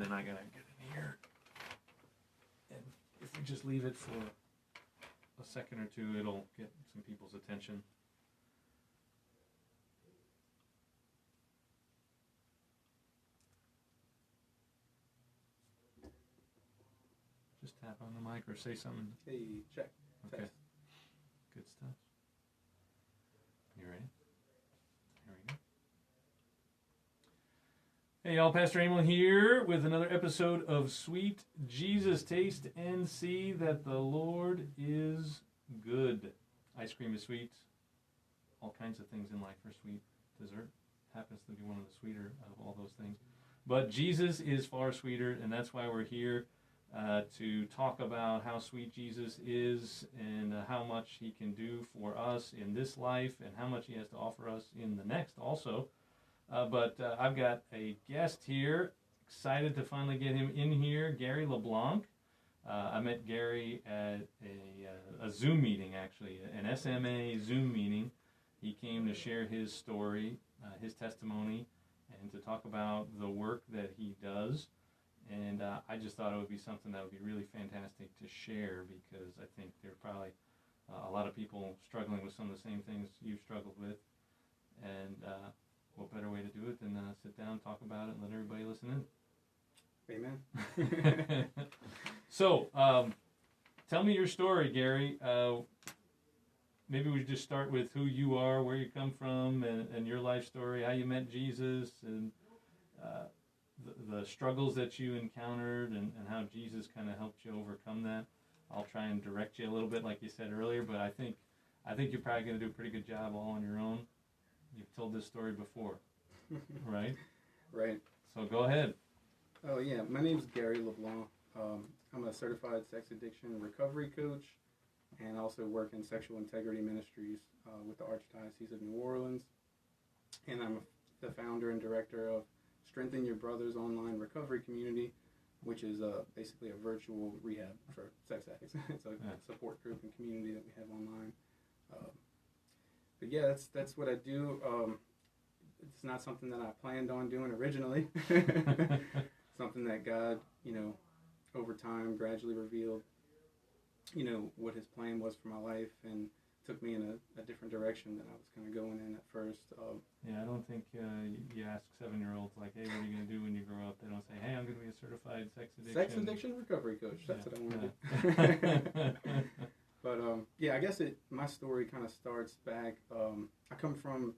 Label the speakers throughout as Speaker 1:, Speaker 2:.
Speaker 1: Then I gotta get in here, and if we just leave it for a second or two, it'll get some people's attention. Just tap on the mic or say something.
Speaker 2: Hey, check.
Speaker 1: Okay.
Speaker 2: Test.
Speaker 1: Good stuff. You ready? Here we go. Hey y'all, Pastor Emil here with another episode of Sweet Jesus. Taste and see that the Lord is good. Ice cream is sweet. All kinds of things in life are sweet. Dessert happens to be one of the sweeter of all those things. But Jesus is far sweeter, and that's why we're here to talk about how sweet Jesus is and how much he can do for us in this life and how much he has to offer us in the next also. But I've got a guest here, excited to finally get him in here, Gary LeBlanc. I met Gary at a Zoom meeting, actually, an SMA Zoom meeting. He came to share his story, his testimony, and to talk about the work that he does. And I just thought it would be something that would be really fantastic to share, because I think there are probably a lot of people struggling with some of the same things you've struggled with. And what better way to do it than sit down, talk about it, and let everybody listen
Speaker 2: in. Amen.
Speaker 1: So, tell me your story, Gary. Maybe we just start with who you are, where you come from, and your life story, how you met Jesus, and the struggles that you encountered, and how Jesus kind of helped you overcome that. I'll try and direct you a little bit, like you said earlier, but I think you're probably going to do a pretty good job all on your own. You've told this story before, right?
Speaker 2: Right.
Speaker 1: So go ahead.
Speaker 2: Oh, yeah. My name's Gary LeBlanc. I'm a certified sex addiction recovery coach, and also work in sexual integrity ministries with the Archdiocese of New Orleans. And I'm the founder and director of Strengthen Your Brothers online recovery community, which is basically a virtual rehab for sex addicts. It's a support group and community that we have online. But yeah, that's what I do. It's not something that I planned on doing originally. Something that God, over time gradually revealed, what his plan was for my life, and took me in a different direction than I was kind of going in at first.
Speaker 1: Yeah, I don't think you ask 7-year-olds, like, hey, what are you going to do when you grow up? They don't say, hey, I'm going to be a certified sex addiction
Speaker 2: recovery coach. That's what I want to do. But, I guess my story kind of starts back. I come from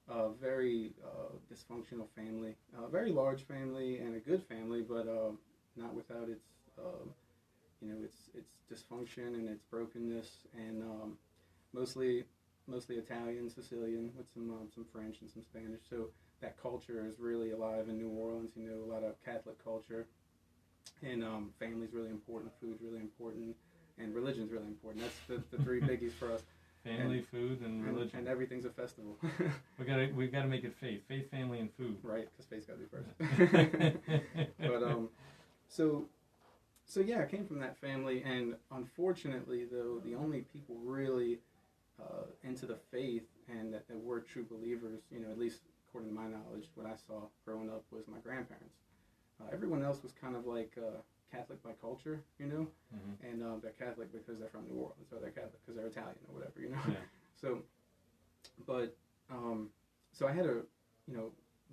Speaker 2: a very dysfunctional family, a very large family and a good family, but not without its, its dysfunction and its brokenness, and mostly Italian, Sicilian, with some French and some Spanish. So that culture is really alive in New Orleans. A lot of Catholic culture, and family's really important, food's really important, and religion's really important. That's the three biggies for us.
Speaker 1: Family, food, and religion.
Speaker 2: And everything's a festival.
Speaker 1: We've got to make it faith, family, and food.
Speaker 2: Right, because faith's got to be first. But so yeah, I came from that family, and unfortunately, though, the only people really into the faith and that were true believers, at least according to my knowledge, what I saw growing up, was my grandparents. Everyone else was kind of like Catholic by culture,
Speaker 1: Mm-hmm.
Speaker 2: and they're Catholic because they're from New Orleans, or they're Catholic because they're Italian or whatever,
Speaker 1: Yeah.
Speaker 2: So, but so I had a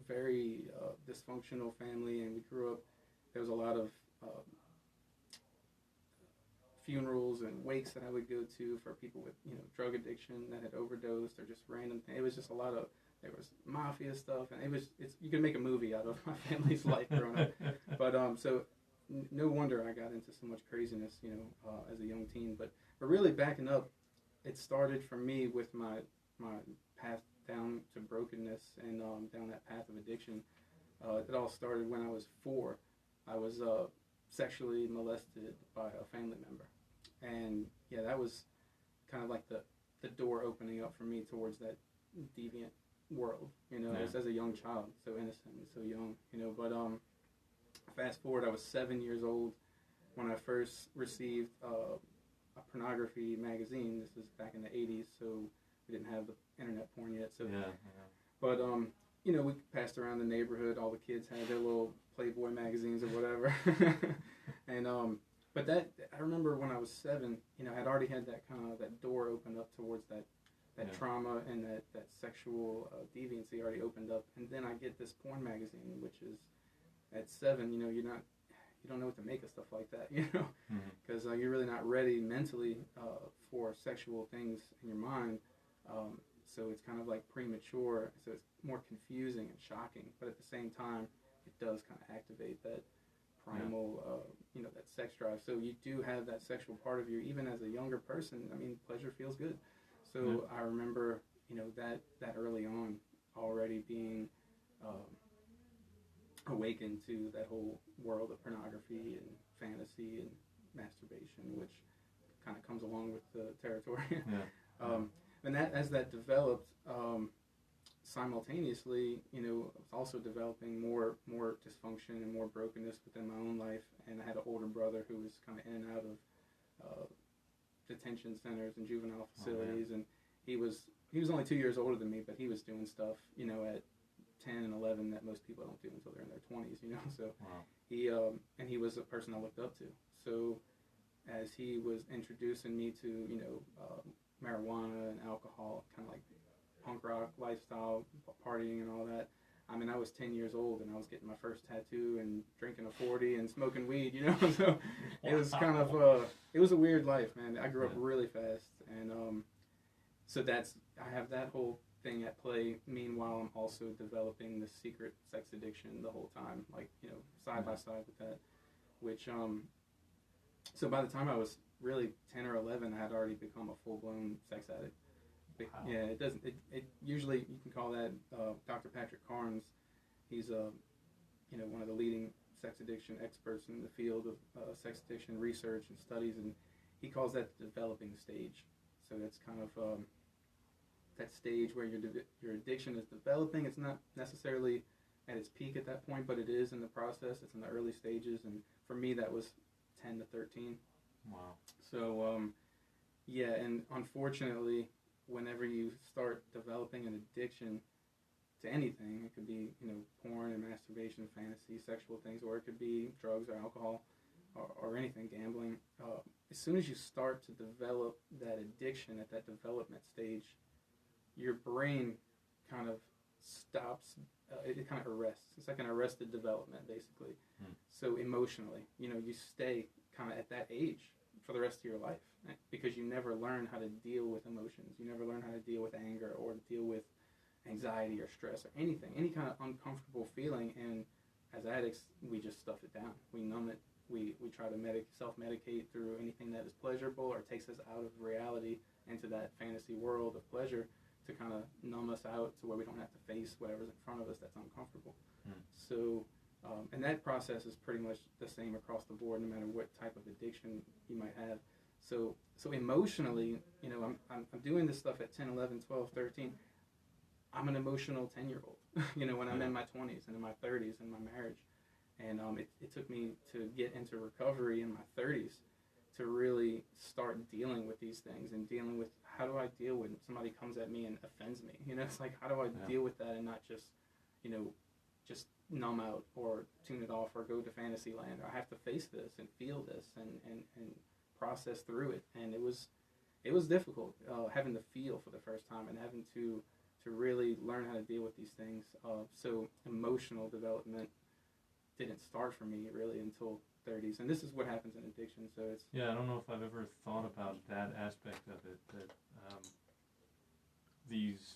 Speaker 2: very dysfunctional family, and we grew up. There was a lot of funerals and wakes that I would go to for people with drug addiction that had overdosed, or just random things. It was just a lot of, there was mafia stuff, and you could make a movie out of my family's life growing up. But so no wonder I got into so much craziness as a young teen. But really backing up, it started for me with my path down to brokenness and down that path of addiction. It all started when I was 4. I was sexually molested by a family member. And yeah, that was kind of like the door opening up for me towards that deviant world, as a young child, so innocent and so young, but fast forward, I was 7 years old when I first received a pornography magazine. This was back in the 80s, so we didn't have the internet porn yet. So,
Speaker 1: yeah.
Speaker 2: But we passed around the neighborhood. All the kids had their little Playboy magazines or whatever. And but that I remember when I was 7, I had already had that kind of that door opened up towards that trauma and that sexual deviancy already opened up. And then I get this porn magazine, which is at 7, you don't know what to make of stuff like that, because you're really not ready mentally for sexual things in your mind. So it's kind of like premature, so it's more confusing and shocking, but at the same time, it does kind of activate that primal, that sex drive. So you do have that sexual part of you, even as a younger person. I mean, pleasure feels good. So I remember, that early on already being awakened to that whole world of pornography and fantasy and masturbation, which kind of comes along with the territory. And that as that developed, simultaneously, also developing more dysfunction and more brokenness within my own life. And I had an older brother who was kind of in and out of detention centers and juvenile facilities, and he was only 2 years older than me, but he was doing stuff, at 10 and 11 that most people don't do until they're in their 20s, So he was a person I looked up to. So as he was introducing me to, marijuana and alcohol, kind of like punk rock lifestyle, partying and all that. I mean, I was 10 years old and I was getting my first tattoo and drinking a 40 and smoking weed, So it was kind of, it was a weird life, man. I grew up really fast. And so I have that whole thing at play. Meanwhile, I'm also developing the secret sex addiction the whole time, like, side by side with that, which, so by the time I was really 10 or 11, I had already become a full-blown sex addict. Wow. Yeah, it usually, you can call that Dr. Patrick Carnes. He's one of the leading sex addiction experts in the field of sex addiction research and studies, and he calls that the developing stage. So that's kind of that stage where your addiction is developing. It's not necessarily at its peak at that point, but it is in the process. It's in the early stages, and for me that was 10 to 13.
Speaker 1: Wow. So
Speaker 2: and unfortunately, whenever you start developing an addiction to anything, it could be porn and masturbation, fantasy, sexual things, or it could be drugs or alcohol or anything, gambling. As soon as you start to develop that addiction at that development stage, your brain kind of stops. It kind of arrests. It's like an arrested development, basically. So emotionally, you stay kind of at that age for the rest of your life, because you never learn how to deal with emotions. You never learn how to deal with anger or deal with anxiety or stress or anything, any kind of uncomfortable feeling. And as addicts, we just stuff it down. We numb it. We try to self-medicate through anything that is pleasurable or takes us out of reality into that fantasy world of pleasure, to kind of numb us out to where we don't have to face whatever's in front of us that's uncomfortable. So, and that process is pretty much the same across the board, no matter what type of addiction you might have. So emotionally, I'm doing this stuff at 10, 11, 12, 13. I'm an emotional 10-year-old, when I'm in my 20s and in my 30s in my marriage. And it took me to get into recovery in my 30s to really start dealing with these things and dealing with, how do I deal when somebody comes at me and offends me? It's like, how do I deal with that and not just, just numb out or tune it off or go to fantasy land? I have to face this and feel this and process through it. And it was difficult, having to feel for the first time and having to really learn how to deal with these things. So emotional development didn't start for me really until 30s, and this is what happens in addiction. So it's
Speaker 1: I don't know if I've ever thought about that aspect of it, that these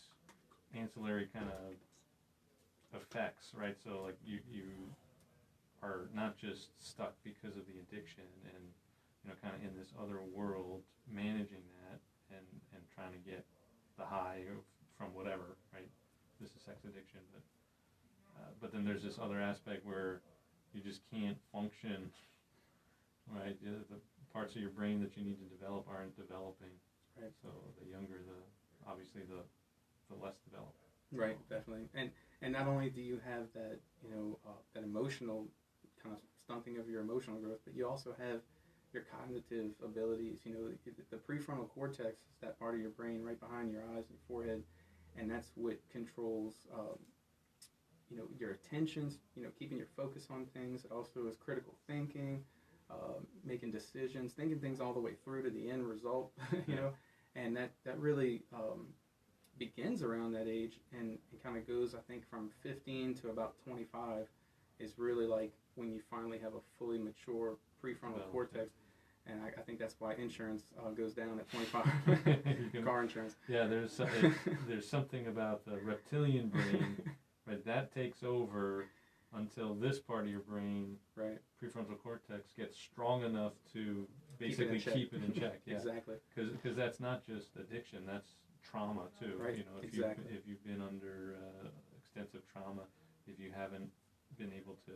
Speaker 1: ancillary kind of effects, right? So like you are not just stuck because of the addiction and kind of in this other world managing that and trying to get the high from whatever, right? This is sex addiction, but then there's this other aspect where you just can't function, right? The parts of your brain that you need to develop aren't developing. Right. So the younger, obviously the less developed.
Speaker 2: Right, definitely. And not only do you have that, that emotional kind of stunting of your emotional growth, but you also have your cognitive abilities. The prefrontal cortex is that part of your brain right behind your eyes and your forehead, and that's what controls your attentions, keeping your focus on things. It also is critical thinking, making decisions, thinking things all the way through to the end result, and that really begins around that age and kind of goes, I think, from 15 to about 25 is really like when you finally have a fully mature prefrontal cortex. And I think that's why insurance goes down at 25. Car insurance.
Speaker 1: Yeah, there's something about the reptilian brain, right? That takes over until this part of your brain,
Speaker 2: right,
Speaker 1: prefrontal cortex, gets strong enough to basically keep it in check. Yeah,
Speaker 2: exactly.
Speaker 1: Because that's not just addiction; that's trauma too.
Speaker 2: Right.
Speaker 1: If you've been under extensive trauma, if you haven't been able to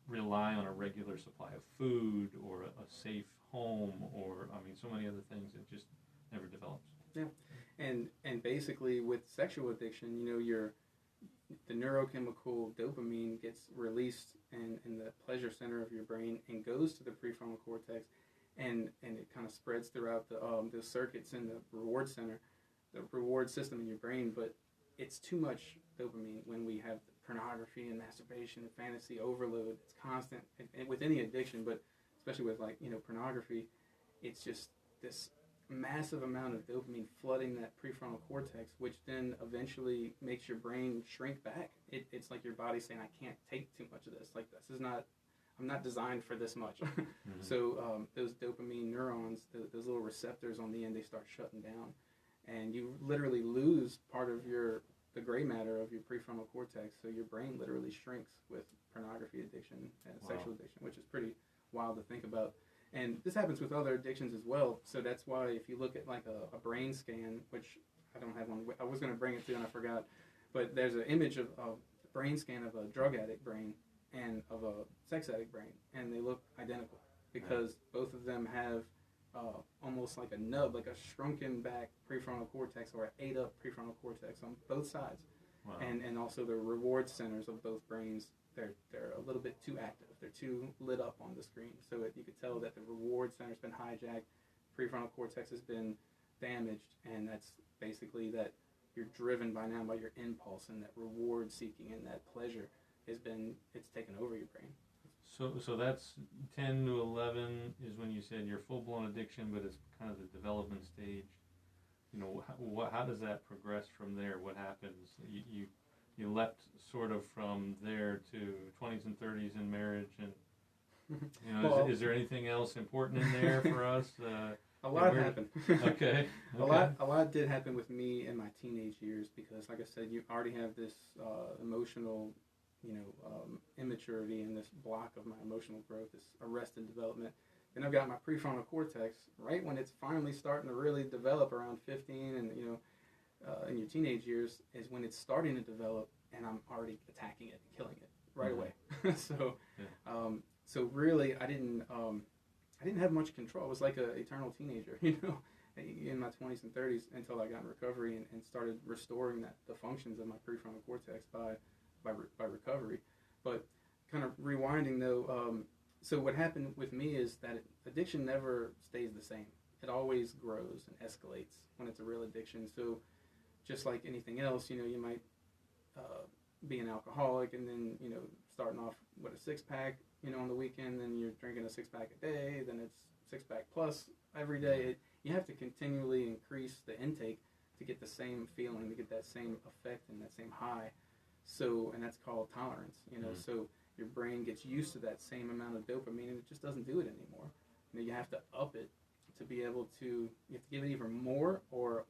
Speaker 1: rely on a regular supply of food or a safe home, or so many other things, it just never develops.
Speaker 2: Yeah, and basically with sexual addiction, the neurochemical dopamine gets released in the pleasure center of your brain and goes to the prefrontal cortex, and it kind of spreads throughout the circuits in the reward center, the reward system in your brain. But it's too much dopamine when we have pornography and masturbation and fantasy overload. It's constant, and with any addiction, but especially with pornography, it's just this massive amount of dopamine flooding that prefrontal cortex, which then eventually makes your brain shrink back. It's like your body saying, I can't take too much of this. Like, I'm not designed for this much. Mm-hmm. So those dopamine neurons, those little receptors on the end, they start shutting down, and you literally lose part of the gray matter of your prefrontal cortex. So your brain literally shrinks with pornography addiction and sexual addiction, which is pretty wild to think about. And this happens with other addictions as well. So that's why if you look at like a brain scan, which I don't have one, I was going to bring it to you and I forgot, but there's an image of a brain scan of a drug addict brain and of a sex addict brain, and they look identical because both of them have almost like a nub, like a shrunken back prefrontal cortex or an ate up prefrontal cortex on both sides. Wow. And also the reward centers of both brains, they're a little bit too active. They're too lit up on the screen. So you could tell that the reward center's been hijacked, prefrontal cortex has been damaged, and that's basically that you're driven by your impulse, and that reward seeking and that pleasure it's taken over your brain.
Speaker 1: So that's 10 to 11 is when you said your full-blown addiction, but it's kind of the development stage. How does that progress from there? What happens? You leapt sort of from there to 20s and 30s in marriage, and is there anything else important in there for us?
Speaker 2: A lot happened.
Speaker 1: Okay.
Speaker 2: A lot did happen with me in my teenage years because, like I said, you already have this emotional, immaturity and this block of my emotional growth, this arrested development. Then I've got my prefrontal cortex right when it's finally starting to really develop around 15, and in your teenage years is when it's starting to develop, and I'm already attacking it and killing it right away. So really, I didn't have much control. I was like an eternal teenager, in my 20s and 30s until I got in recovery and started restoring the functions of my prefrontal cortex by recovery. But kind of rewinding though, so what happened with me is that addiction never stays the same. It always grows and escalates when it's a real addiction. So just like anything else, you might be an alcoholic and then, starting off with a six-pack, on the weekend, then you're drinking a six-pack a day, then it's six-pack plus every day. You have to continually increase the intake to get the same feeling, to get that same effect and that same high. So, and that's called tolerance, so your brain gets used to that same amount of dopamine and it just doesn't do it anymore. You have to up it to be able to, you have to give it even more or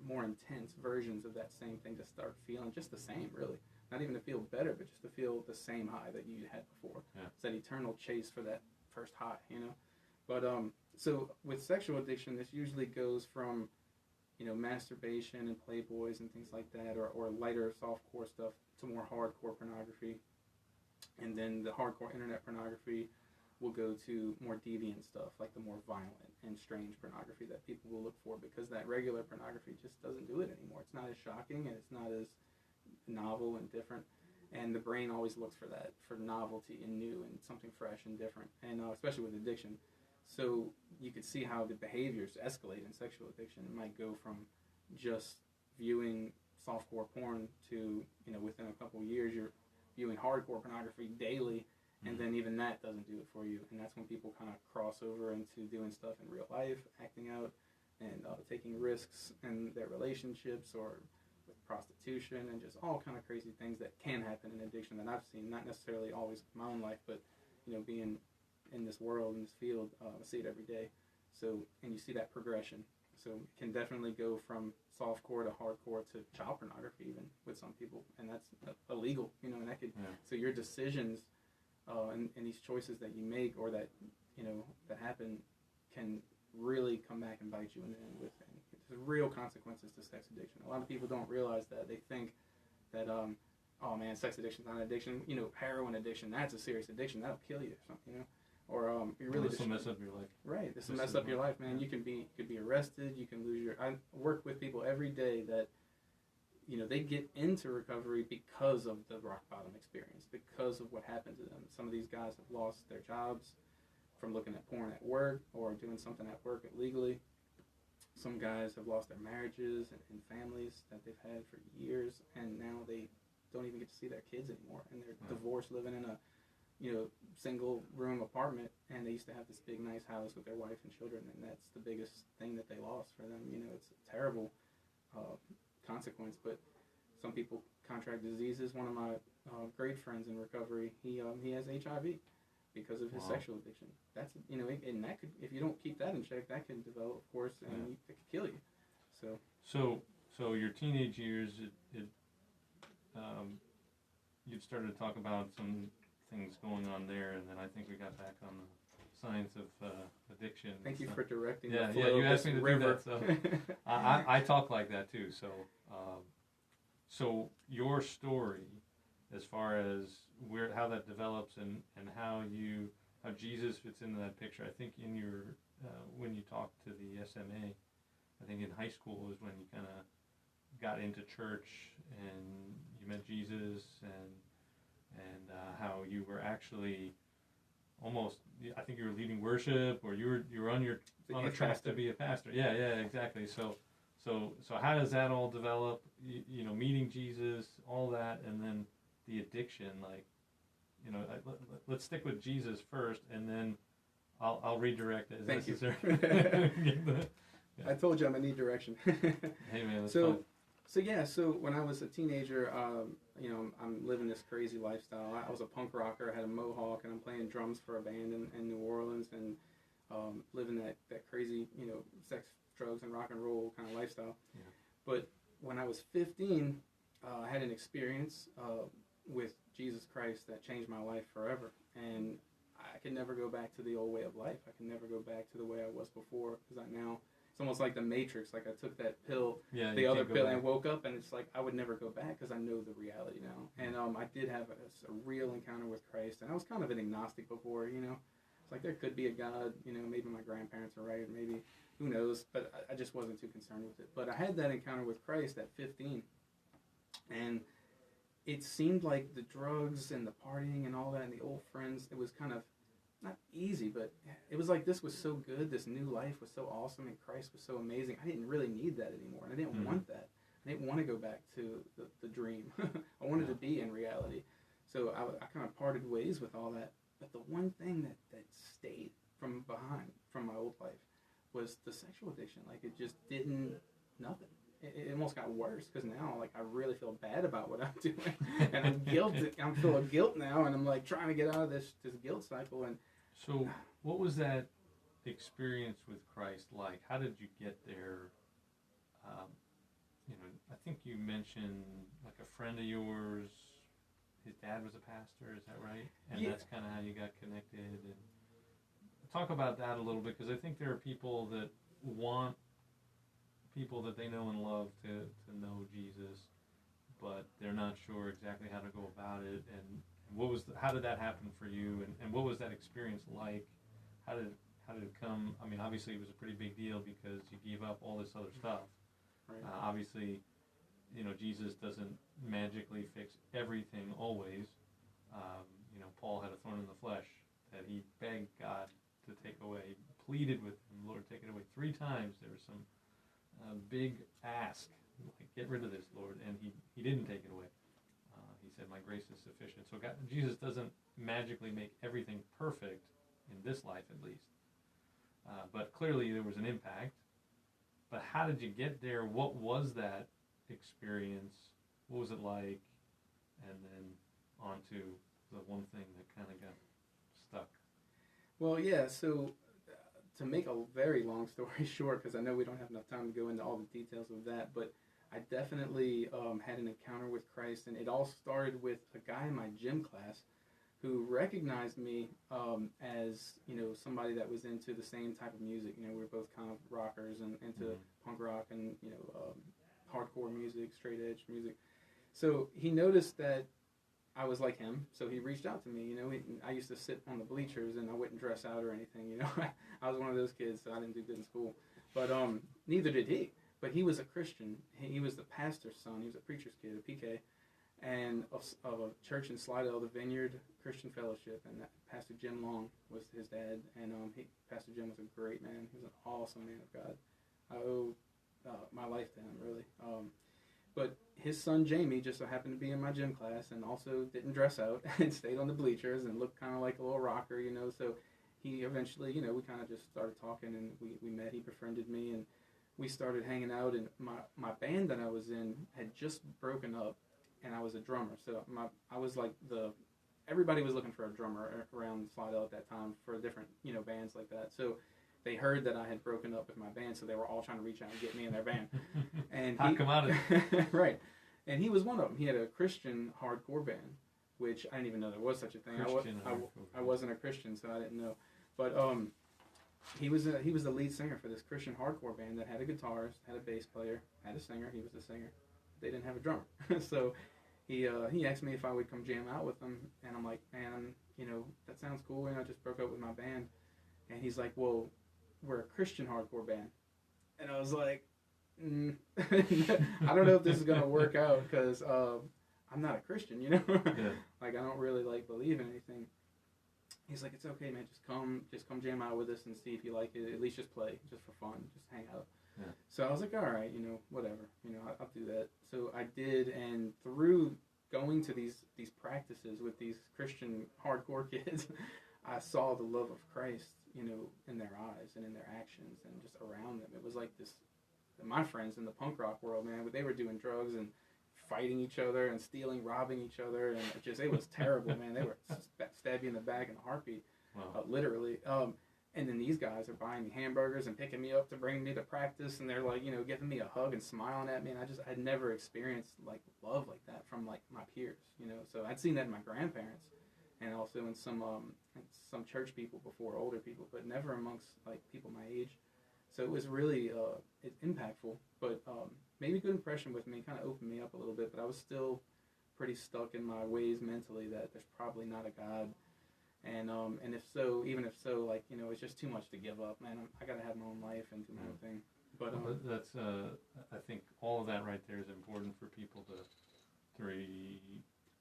Speaker 2: more intense versions of that same thing to start feeling just the same, really. Not even to feel better, but just to feel the same high that you had before. Yeah. It's that eternal chase for that first high, But so with sexual addiction, this usually goes from, masturbation and Playboys and things like that, or lighter softcore stuff to more hardcore pornography. And then the hardcore internet pornography will go to more deviant stuff, like the more violent and strange pornography that people will look for, because that regular pornography just doesn't do it anymore. It's not as shocking and it's not as novel and different, and the brain always looks for that, for novelty and new and something fresh and different, and especially with addiction. So you could see how the behaviors escalate in sexual addiction. It might go from just viewing softcore porn to, within a couple years you're viewing hardcore pornography daily, and then even that doesn't do it for you. And that's when people kind of cross over into doing stuff in real life, acting out, and taking risks in their relationships or with prostitution and just all kind of crazy things that can happen in addiction that I've seen, not necessarily always in my own life, but being in this world, in this field, I see it every day. So, and you see that progression. So it can definitely go from softcore to hardcore to child pornography even with some people, and that's illegal, and that could, so your decisions and these choices that you make or that, that happen can really come back and bite you in the end with there's real consequences to sex addiction. A lot of people don't realize that. They think that, oh man, sex addiction's not an addiction. Heroin addiction, that's a serious addiction. That'll kill you or something, Or you really
Speaker 1: this will mess up your life.
Speaker 2: Right, this will mess up your life, man. You could be arrested. You can lose your. I work with people every day that, they get into recovery because of the rock bottom experience, because of what happened to them. Some of these guys have lost their jobs from looking at porn at work or doing something at work illegally. Some guys have lost their marriages and families that they've had for years, and now they don't even get to see their kids anymore, and they're divorced, living in a single room apartment, and they used to have this big nice house with their wife and children, and that's the biggest thing that they lost for them. It's a terrible consequence, but some people contract diseases. One of my great friends in recovery, he has HIV because of his sexual addiction. That's, and that could, if you don't keep that in check, that can develop, of course, and it could kill you.
Speaker 1: So your teenage years, you'd started to talk about some things going on there, and then I think we got back on the science of addiction.
Speaker 2: Thank you for directing.
Speaker 1: Yeah, you asked me to do that, so I talk like that too. So your story, as far as how that develops and how Jesus fits into that picture. I think in your when you talked to the SMA, I think in high school is when you kind of got into church and you met Jesus and how you were actually almost, I think you were leading worship, or you were on a track to be a pastor. Yeah, exactly. So how does that all develop? Meeting Jesus, all that, and then the addiction. Like, let's stick with Jesus first, and then I'll redirect as necessary.
Speaker 2: I told you I'm gonna need direction.
Speaker 1: Hey man, that's fun.
Speaker 2: So when I was a teenager, I'm living this crazy lifestyle. I was a punk rocker. I had a mohawk, and I'm playing drums for a band in New Orleans, and living that crazy, sex, drugs, and rock and roll kind of lifestyle. Yeah. But when I was 15, I had an experience with Jesus Christ that changed my life forever, and I could never go back to the old way of life. I can never go back to the way I was before, because it's almost like the Matrix. Like I took that pill, the other pill, and woke up, and it's like I would never go back because I know the reality now. And I did have a real encounter with Christ, and I was kind of an agnostic before. It's like there could be a God. Maybe my grandparents are right, or maybe who knows. But I just wasn't too concerned with it. But I had that encounter with Christ at 15, and it seemed like the drugs and the partying and all that and the old friends, it was kind of not easy, but it was like this was so good. This new life was so awesome, and Christ was so amazing. I didn't really need that anymore, and I didn't want that. I didn't want to go back to the dream. I wanted to be in reality. So I kind of parted ways with all that. But the one thing that stayed from my old life was the sexual addiction. Like it just didn't, nothing. It almost got worse, because now, like, I really feel bad about what I'm doing, and I'm full of guilt now, and I'm like trying to get out of this guilt cycle. And
Speaker 1: so, what was that experience with Christ like? How did you get there? I think you mentioned like a friend of yours. His dad was a pastor, is that right? And that's kind of how you got connected. And talk about that a little bit, because I think there are people that want people that they know and love to know Jesus, but they're not sure exactly how to go about it. And how did that happen for you? And what was that experience like? How did it come? I mean, obviously it was a pretty big deal because you gave up all this other stuff. Right. Obviously, Jesus doesn't magically fix everything always. Paul had a thorn in the flesh that he begged God to take away. He pleaded with him, Lord, take it away 3 times. There was some big ask like, get rid of this, Lord. And he didn't take it away. He said, my grace is sufficient. So Jesus doesn't magically make everything perfect in this life, at least. But clearly there was an impact. But how did you get there? What was that experience? What was it like? And then on to the one thing that kind of got stuck.
Speaker 2: Well, yeah, so to make a very long story short, because I know we don't have enough time to go into all the details of that, but I definitely had an encounter with Christ, and it all started with a guy in my gym class who recognized me as, somebody that was into the same type of music. We were both kind of rockers and into punk rock and, hardcore music, straight edge music. So he noticed that I was like him, so he reached out to me. I used to sit on the bleachers and I wouldn't dress out or anything. I was one of those kids, so I didn't do good in school. But neither did he. But he was a Christian. He was the pastor's son. He was a preacher's kid, a PK, and of a church in Slidell, the Vineyard Christian Fellowship. And that Pastor Jim Long was his dad. And Pastor Jim was a great man. He was an awesome man of God. I owe my life to him, really. But his son Jamie just so happened to be in my gym class and also didn't dress out and stayed on the bleachers and looked kind of like a little rocker, So he eventually, we kind of just started talking and we met. He befriended me and we started hanging out. And my band that I was in had just broken up, and I was a drummer. So I was like everybody was looking for a drummer around Slidell at that time for different, bands like that. So they heard that I had broken up with my band, so they were all trying to reach out and get me in their band. And
Speaker 1: How come out of it?
Speaker 2: Right. And he was one of them. He had a Christian hardcore band, which I didn't even know there was such a thing. I wasn't a Christian, so I didn't know. But he was the lead singer for this Christian hardcore band that had a guitarist, had a bass player, had a singer. He was the singer. They didn't have a drummer. So he asked me if I would come jam out with them, and I'm like, man, that sounds cool. I just broke up with my band. And he's like, well, we're a Christian hardcore band. And I was like, I don't know if this is going to work out because I'm not a Christian, Yeah. Like, I don't really, believe in anything. He's like, it's okay, man. Just come jam out with us and see if you like it. At least just play, just for fun, just hang out. Yeah. So I was like, all right, whatever. I'll do that. So I did, and through going to these practices with these Christian hardcore kids, I saw the love of Christ, in their eyes and in their actions and just around them. It was like this. My friends in the punk rock world, man, they were doing drugs and fighting each other and stealing, robbing each other, and it was terrible, man. They were stab you in the back in a heartbeat, literally. And then these guys are buying me hamburgers and picking me up to bring me to practice, and they're like, giving me a hug and smiling at me, and I'd never experienced love like that from my peers, So I'd seen that in my grandparents, and also in some church people before, older people, but never amongst people my age. So it was really impactful, but made a good impression with me, kind of opened me up a little bit, but I was still pretty stuck in my ways mentally that there's probably not a God. And if so, it's just too much to give up, man. I got to have my own life and do my own thing. But
Speaker 1: that's I think all of that right there is important for people to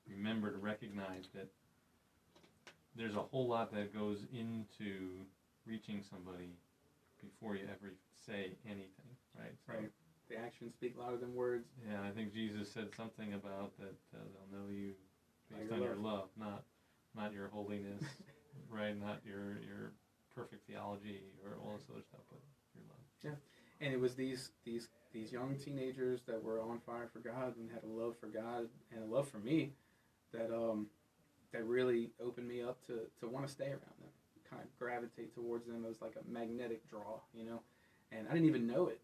Speaker 1: remember, to recognize that there's a whole lot that goes into reaching somebody before you ever say anything, right? So,
Speaker 2: right. The actions speak louder than words.
Speaker 1: Yeah, I think Jesus said something about that they'll know you based on your love, not your holiness, right? Not your perfect theology or all this other stuff, but your love.
Speaker 2: Yeah, and it was these young teenagers that were on fire for God and had a love for God and a love for me that really opened me up to want to stay around them, kind of gravitate towards them as like a magnetic draw, And I didn't even know it,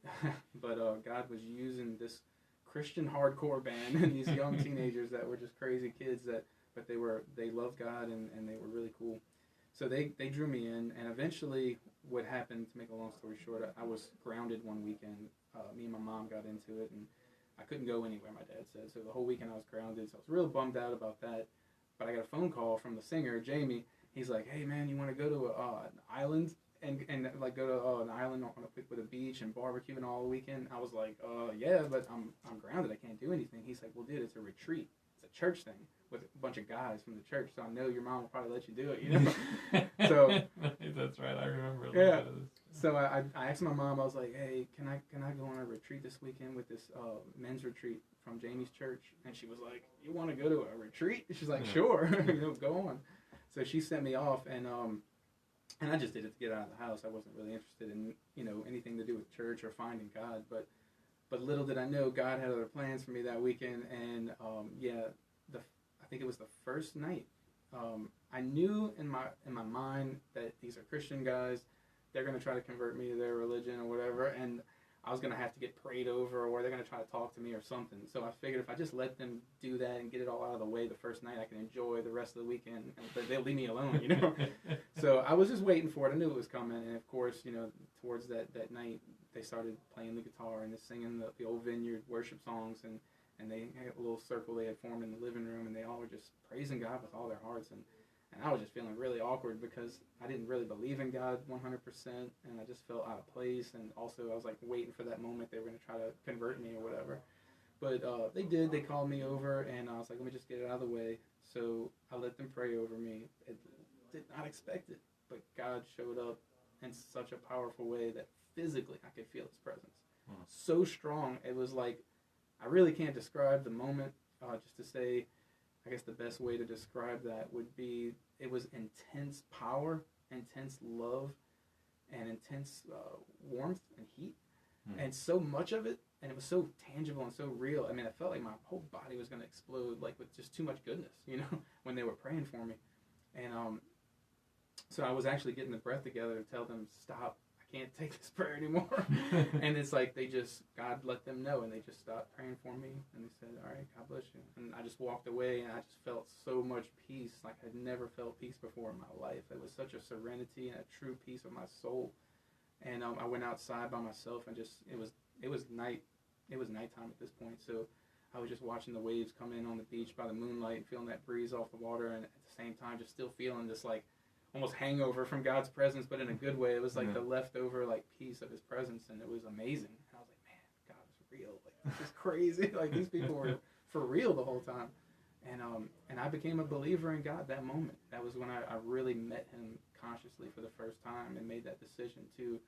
Speaker 2: but God was using this Christian hardcore band and these young teenagers that were just crazy kids but they loved God and they were really cool. So they drew me in, and eventually what happened, to make a long story short, I was grounded one weekend. Me and my mom got into it, and I couldn't go anywhere, my dad said. So the whole weekend I was grounded, so I was real bummed out about that. But I got a phone call from the singer, Jamie. He's like, hey, man, you want to go to an island? And go to an island with a beach and barbecue and all the weekend? I was like, yeah, but I'm grounded. I can't do anything. He's like, well, dude, it's a retreat. It's a church thing with a bunch of guys from the church. So I know your mom will probably let you do it, So
Speaker 1: that's right. I remember.
Speaker 2: Yeah. So I asked my mom. I was like, "Hey, can I go on a retreat this weekend with this men's retreat from Jamie's church?" And she was like, "You want to go to a retreat?" She's like, "Sure, go on." So she sent me off, and I just did it to get out of the house. I wasn't really interested in anything to do with church or finding God, but little did I know God had other plans for me that weekend. And I think it was the first night. I knew in my mind that these are Christian guys. They're going to try to convert me to their religion or whatever, and I was going to have to get prayed over, or they're going to try to talk to me or something. So I figured if I just let them do that and get it all out of the way the first night, I can enjoy the rest of the weekend, and they'll leave me alone, So I was just waiting for it. I knew it was coming, and of course, towards that night, they started playing the guitar and singing the old Vineyard worship songs, and they had a little circle they had formed in the living room, and they all were just praising God with all their hearts, and I was just feeling really awkward because I didn't really believe in God 100%, and I just felt out of place. And also, I was like waiting for that moment they were going to try to convert me or whatever. But they did. They called me over, and I was like, let me just get it out of the way. So I let them pray over me. I did not expect it, but God showed up in such a powerful way that physically I could feel His presence. So strong. It was like, I really can't describe the moment. Just to say, I guess the best way to describe that would be it was intense power, intense love, and intense warmth and heat, and so much of it, and it was so tangible and so real. I mean, I felt like my whole body was going to explode, like with just too much goodness, when they were praying for me. And so I was actually getting the breath together to tell them, stop, I can't take this prayer anymore. And it's like God let them know, and they just stopped praying for me, and they said, all right, God bless you. And I just walked away, and I just felt so much peace, like I'd never felt peace before in my life. It was such a serenity and a true peace of my soul. And I went outside by myself, and just it was nighttime at this point, so I was just watching the waves come in on the beach by the moonlight and feeling that breeze off the water, and at the same time just still feeling this like almost hangover from God's presence, but in a good way. It was like the leftover like piece of His presence, and it was amazing. And I was like, man, God is real. Like, this is crazy. Like, these people were for real the whole time. And I became a believer in God that moment. That was when I really met Him consciously for the first time and made that decision to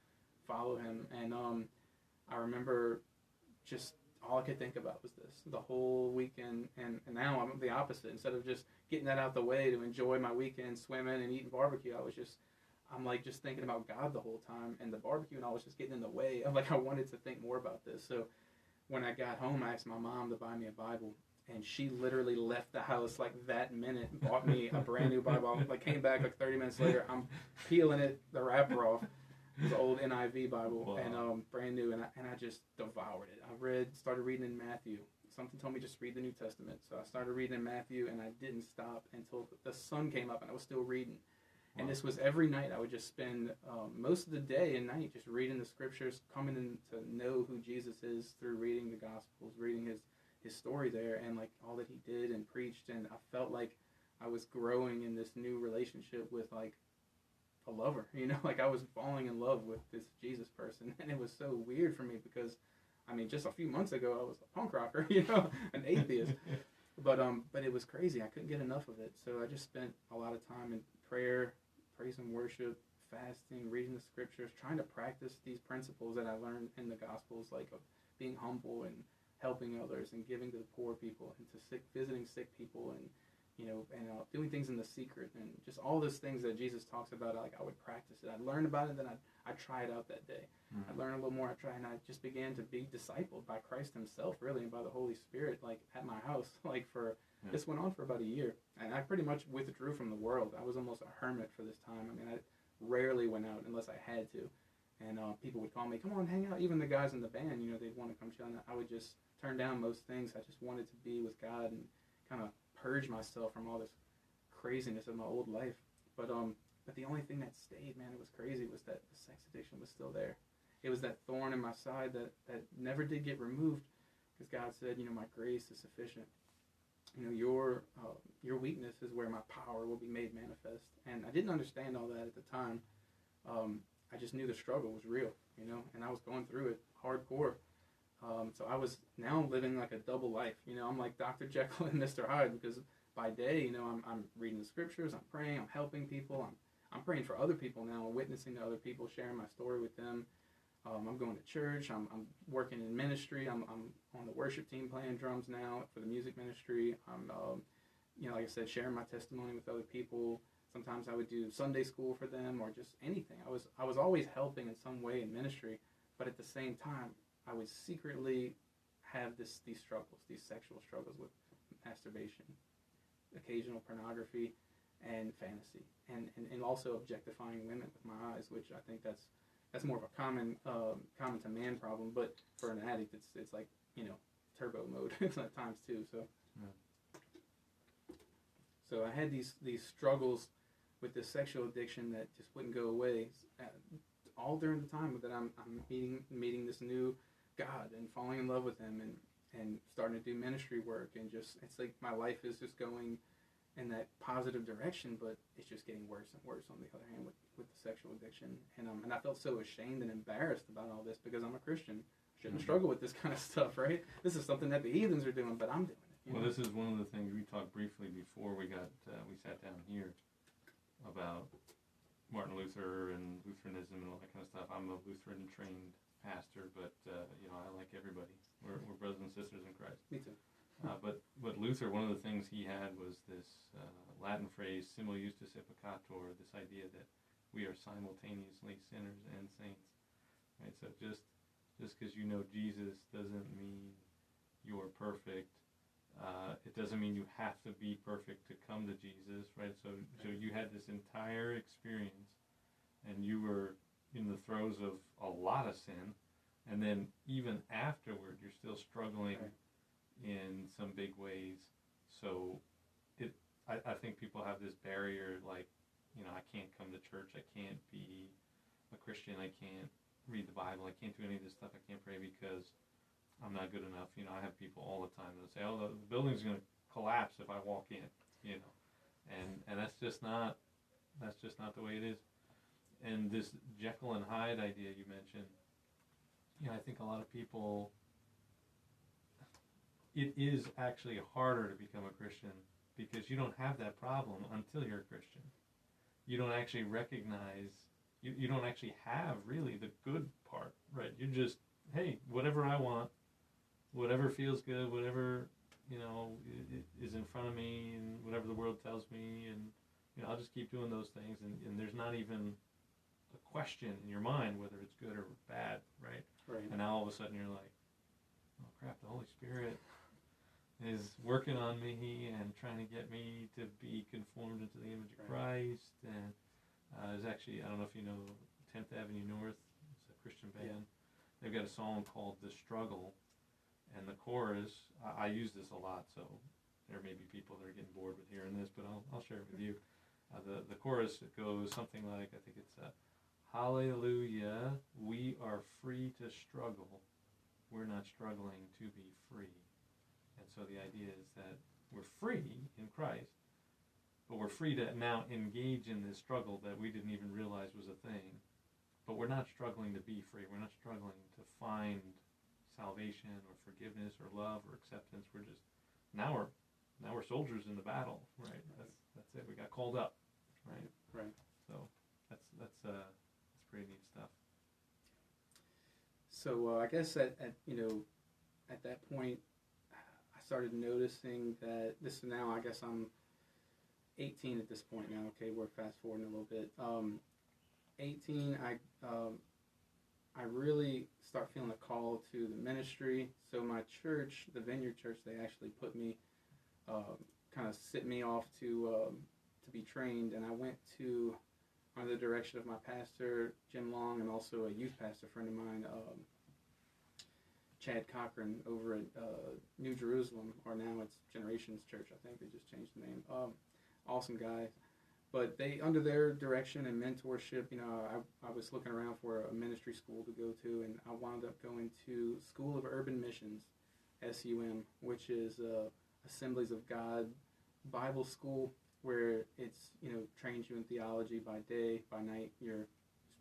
Speaker 2: follow Him. And I remember just all I could think about was this the whole weekend. And now I'm the opposite. Instead of just getting that out the way to enjoy my weekend swimming and eating barbecue, I'm like just thinking about God the whole time, and the barbecue and all was just getting in the way. I'm like, I wanted to think more about this. So when I got home, I asked my mom to buy me a Bible, and she literally left the house like that minute, bought me a brand new Bible. Like, came back like 30 minutes later, I'm peeling it, the wrapper off. It was an old NIV Bible. Wow. And brand new, and I just devoured it. I started reading in Matthew. Something told me just read the New Testament, so I started reading in Matthew, and I didn't stop until the sun came up, and I was still reading. Wow. And this was every night. I would just spend most of the day and night just reading the scriptures, coming in to know who Jesus is through reading the Gospels, reading his story there, and like all that He did and preached. And I felt like I was growing in this new relationship with like a lover, like I was falling in love with this Jesus person. And it was so weird for me because, I mean, just a few months ago I was a punk rocker, an atheist. But it was crazy. I couldn't get enough of it. So I just spent a lot of time in prayer, praise and worship, fasting, reading the scriptures, trying to practice these principles that I learned in the Gospels, like of being humble and helping others and giving to the poor people and to visiting sick people, and doing things in the secret, and just all those things that Jesus talks about. Like, I would practice it. I'd learn about it, then I'd try it out that day. Mm-hmm. I'd learn a little more. I'd try, and I just began to be discipled by Christ Himself, really, and by the Holy Spirit, like at my house. Like this went on for about a year, and I pretty much withdrew from the world. I was almost a hermit for this time. I mean, I rarely went out unless I had to, and people would call me, come on, hang out. Even the guys in the band, they'd want to come chill. And I would just turn down most things. I just wanted to be with God and kind of purge myself from all this craziness of my old life. But the only thing that stayed, man, it was crazy, was that the sex addiction was still there. It was that thorn in my side that never did get removed, because God said, my grace is sufficient. Your weakness is where my power will be made manifest. And I didn't understand all that at the time. I just knew the struggle was real, and I was going through it hardcore. So I was now living like a double life. I'm like Dr. Jekyll and Mr. Hyde, because by day, I'm reading the scriptures, I'm praying, I'm helping people, I'm praying for other people now, witnessing to other people, sharing my story with them. I'm going to church. I'm working in ministry. I'm on the worship team playing drums now for the music ministry. I'm, like I said, sharing my testimony with other people. Sometimes I would do Sunday school for them or just anything. I was always helping in some way in ministry, but at the same time, I would secretly have these struggles, these sexual struggles with masturbation, occasional pornography, and fantasy, and also objectifying women with my eyes, which I think that's more of a common to man problem, but for an addict, it's like turbo mode at times too. So I had these struggles with this sexual addiction that just wouldn't go away, all during the time that I'm meeting this new God and falling in love with Him and starting to do ministry work, and just it's like my life is just going in that positive direction, but it's just getting worse and worse on the other hand with the sexual addiction, and I felt so ashamed and embarrassed about all this because I'm a Christian. I shouldn't struggle with this kind of stuff, right? This is something that the heathens are doing, but I'm doing it.
Speaker 1: Well, this is one of the things we talked briefly before we sat down here about Martin Luther and Lutheranism and all that kind of stuff. I'm a Lutheran trained pastor, but I like everybody. We're brothers and sisters in Christ.
Speaker 2: Me too.
Speaker 1: But Luther, one of the things he had was this Latin phrase, simul justus et peccator, this idea that we are simultaneously sinners and saints. Right? So just because you know Jesus doesn't mean you're perfect. It doesn't mean you have to be perfect to come to Jesus, right? So you had this entire experience, and you were in the throes of a lot of sin, and then even afterward, you're still struggling in some big ways. So I think people have this barrier, like, I can't come to church, I can't be a Christian, I can't read the Bible, I can't do any of this stuff, I can't pray because I'm not good enough. I have people all the time that say, "Oh, the building's going to collapse if I walk in," and that's just not the way it is. And this Jekyll and Hyde idea you mentioned, I think a lot of people, it is actually harder to become a Christian because you don't have that problem until you're a Christian. You don't actually recognize, you don't actually have really the good part, right? You're just, hey, whatever I want, whatever feels good, whatever, is in front of me, and whatever the world tells me, and, I'll just keep doing those things, and there's not even a question in your mind whether it's good or bad, right?
Speaker 2: Right.
Speaker 1: And now all of a sudden you're like, oh crap, the Holy Spirit is working on me and trying to get me to be conformed into the image of Christ, and there's actually, I don't know if you know 10th Avenue North, it's a Christian band. They've got a song called The Struggle, and the chorus, I use this a lot, so there may be people that are getting bored with hearing this, but I'll share it with you. The chorus, it goes something like, I think it's, hallelujah, we are free to struggle. We're not struggling to be free. And so the idea is that we're free in Christ, but we're free to now engage in this struggle that we didn't even realize was a thing. But we're not struggling to be free. We're not struggling to find salvation or forgiveness or love or acceptance. We're just now we're soldiers in the battle, right? That's it. We got called up, right?
Speaker 2: Right.
Speaker 1: So that's pretty neat stuff.
Speaker 2: So I guess at that point, I started noticing that now I guess I'm 18 at this point now. Okay, we're fast forwarding a little bit. 18, I really start feeling a call to the ministry. So my church, the Vineyard Church, they actually put me, kind of sit me off to be trained, and I went to, under the direction of my pastor, Jim Long, and also a youth pastor friend of mine, Chad Cochran, over at New Jerusalem, or now it's Generations Church, I think they just changed the name. Awesome guy. But they, under their direction and mentorship, I was looking around for a ministry school to go to, and I wound up going to School of Urban Missions, SUM, which is Assemblies of God Bible School, where it's, trains you in theology by day, by night you're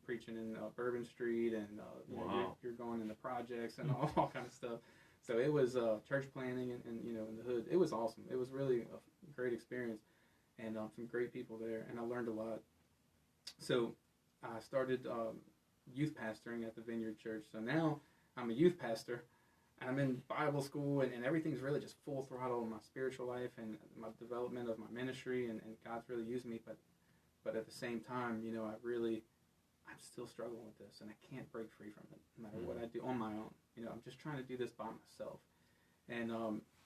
Speaker 2: preaching in Bourbon Street, and
Speaker 1: Wow.
Speaker 2: you're going into projects and all kind of stuff. So it was church planning and in the hood. It was awesome. It was really a great experience. And some great people there, and I learned a lot. So I started youth pastoring at the Vineyard Church. So now I'm a youth pastor. I'm in Bible school, and everything's really just full throttle in my spiritual life and my development of my ministry, and God's really used me. But at the same time, I'm still struggling with this, and I can't break free from it, no matter what I do on my own. I'm just trying to do this by myself. And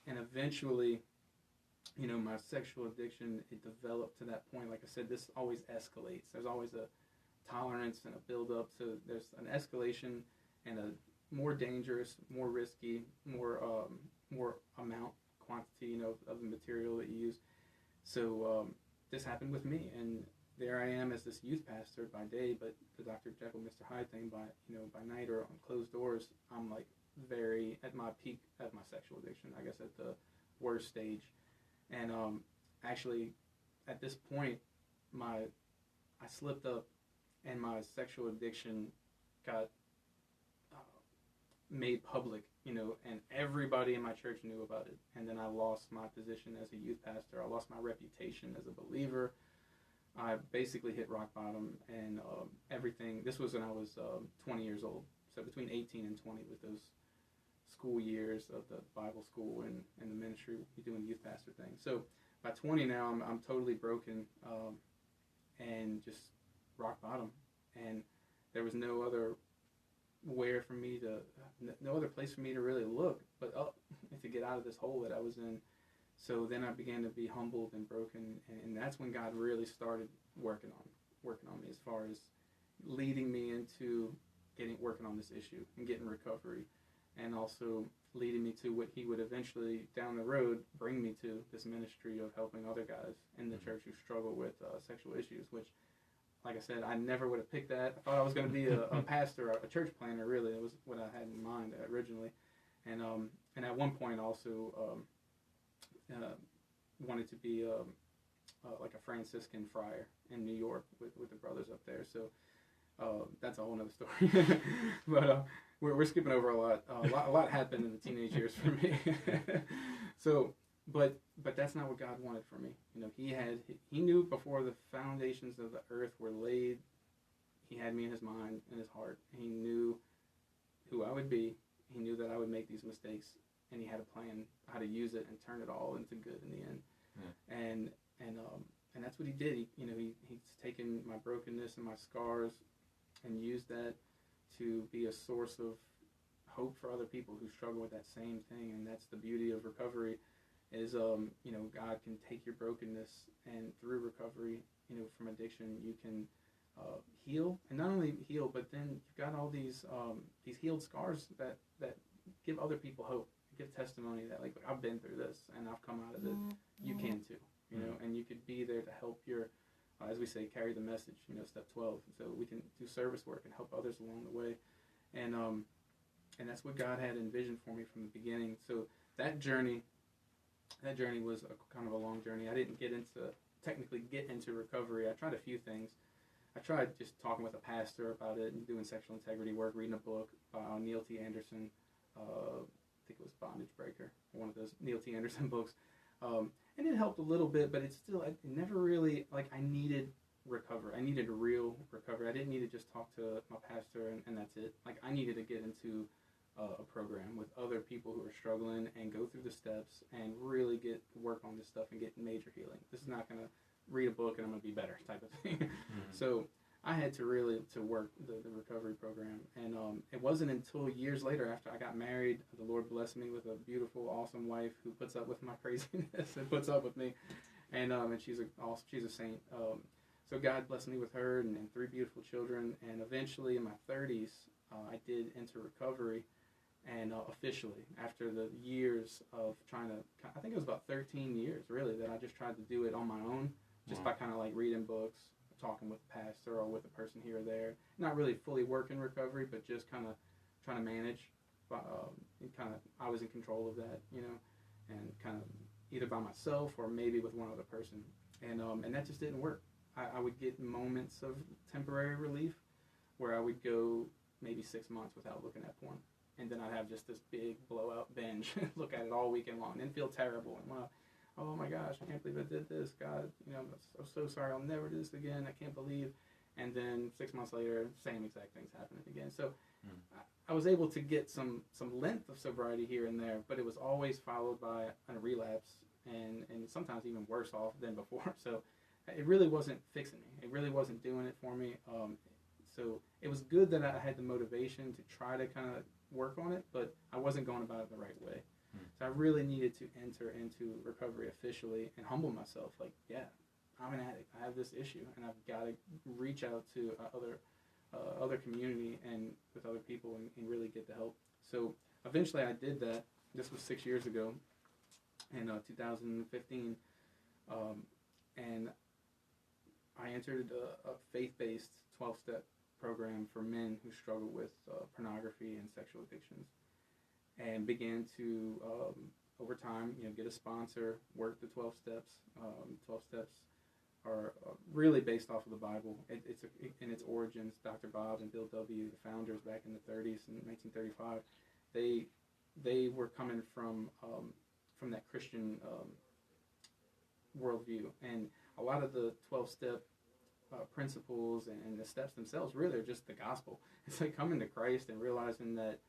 Speaker 2: eventually, my sexual addiction, it developed to that point. Like I said, this always escalates. There's always a tolerance and a build-up. So there's an escalation and a more dangerous, more risky, more quantity, of the material that you use. So this happened with me, and there I am as this youth pastor by day, but the Dr. Jekyll, Mr. Hyde thing by night or on closed doors, I'm like very at my peak of my sexual addiction, I guess at the worst stage. And actually at this point, I slipped up and my sexual addiction got made public, and everybody in my church knew about it. And then I lost my position as a youth pastor. I lost my reputation as a believer. I basically hit rock bottom, and everything. This was when I was 20 years old. So between 18 and 20 was those school years of the Bible school and the ministry, doing the youth pastor thing. So by 20 now, I'm totally broken, and just rock bottom. And there was no other place for me to really look but up to get out of this hole that I was in. So then I began to be humbled and broken, and that's when God really started working on me as far as leading me into working on this issue and getting recovery, and also leading me to what He would eventually down the road bring me to, this ministry of helping other guys in the church who struggle with sexual issues, which, like I said, I never would have picked that. I thought I was going to be a pastor, a church planner, really. It was what I had in mind originally. And at one point also wanted to be like a Franciscan friar in New York with the brothers up there. So that's a whole other story. But we're skipping over a lot. A lot happened in the teenage years for me. So, but that's not what God wanted for me. He knew before the foundations of the earth were laid. He had me in His mind, in His heart. He knew who I would be. He knew that I would make these mistakes, and He had a plan how to use it and turn it all into good in the end. Yeah. And that's what He did. He's taken my brokenness and my scars and used that to be a source of hope for other people who struggle with that same thing. And that's the beauty of recovery. Is God can take your brokenness, and through recovery, from addiction, you can heal, and not only heal, but then you've got all these healed scars that give other people hope, give testimony that, like, I've been through this and I've come out of it. You can too, and you could be there to help your, as we say, carry the message. Step 12. So we can do service work and help others along the way, and that's what God had envisioned for me from the beginning. So that journey was kind of a long journey. I didn't technically get into recovery. I tried a few things. I tried just talking with a pastor about it and doing sexual integrity work, reading a book by Neil T. Anderson. I think it was Bondage Breaker, one of those Neil T. Anderson books. And it helped a little bit, but it never really, I needed recovery. I needed a real recovery. I didn't need to just talk to my pastor and that's it. I needed to get into a program with other people who are struggling and go through the steps and really get work on this stuff and get major healing. This is not going to read a book and I'm going to be better type of thing. Mm-hmm. So I had to really work the recovery program. And it wasn't until years later, after I got married, the Lord blessed me with a beautiful, awesome wife who puts up with my craziness and puts up with me. And she's a saint. So God blessed me with her and 3 beautiful children. And eventually in my 30s, I did enter recovery. And officially, after the years of trying to, I think it was about 13 years, really, that I just tried to do it on my own, just by kind of reading books, talking with the pastor or with a person here or there. Not really fully working recovery, but just kind of trying to manage. I was in control of that, and kind of either by myself or maybe with one other person. And that just didn't work. I would get moments of temporary relief where I would go maybe 6 months without looking at porn. And then I'd have just this big blowout binge, look at it all weekend long, and feel terrible. And oh my gosh, I can't believe I did this. God, I'm so sorry. I'll never do this again. I can't believe. And then 6 months later, same exact things happening again. So
Speaker 1: Mm.
Speaker 2: I was able to get some length of sobriety here and there, but it was always followed by a relapse, and sometimes even worse off than before. So it really wasn't fixing me. It really wasn't doing it for me. So it was good that I had the motivation to try to kind of work on it, but I wasn't going about it the right way. So I really needed to enter into recovery officially and humble myself. Like, yeah, I'm an addict. I have this issue, and I've got to reach out to other community and with other people and really get the help. So eventually I did that. This was 6 years ago in 2015. And I entered a faith-based 12-step program for men who struggle with pornography and sexual addictions, and began to, over time, get a sponsor, work the 12 steps. 12 steps are really based off of the Bible. It's in its origins. Dr. Bob and Bill W., the founders back in the 30s in 1935, they were coming from that Christian worldview, and a lot of the 12-step principles and the steps themselves really are just the gospel. It's like coming to Christ and realizing that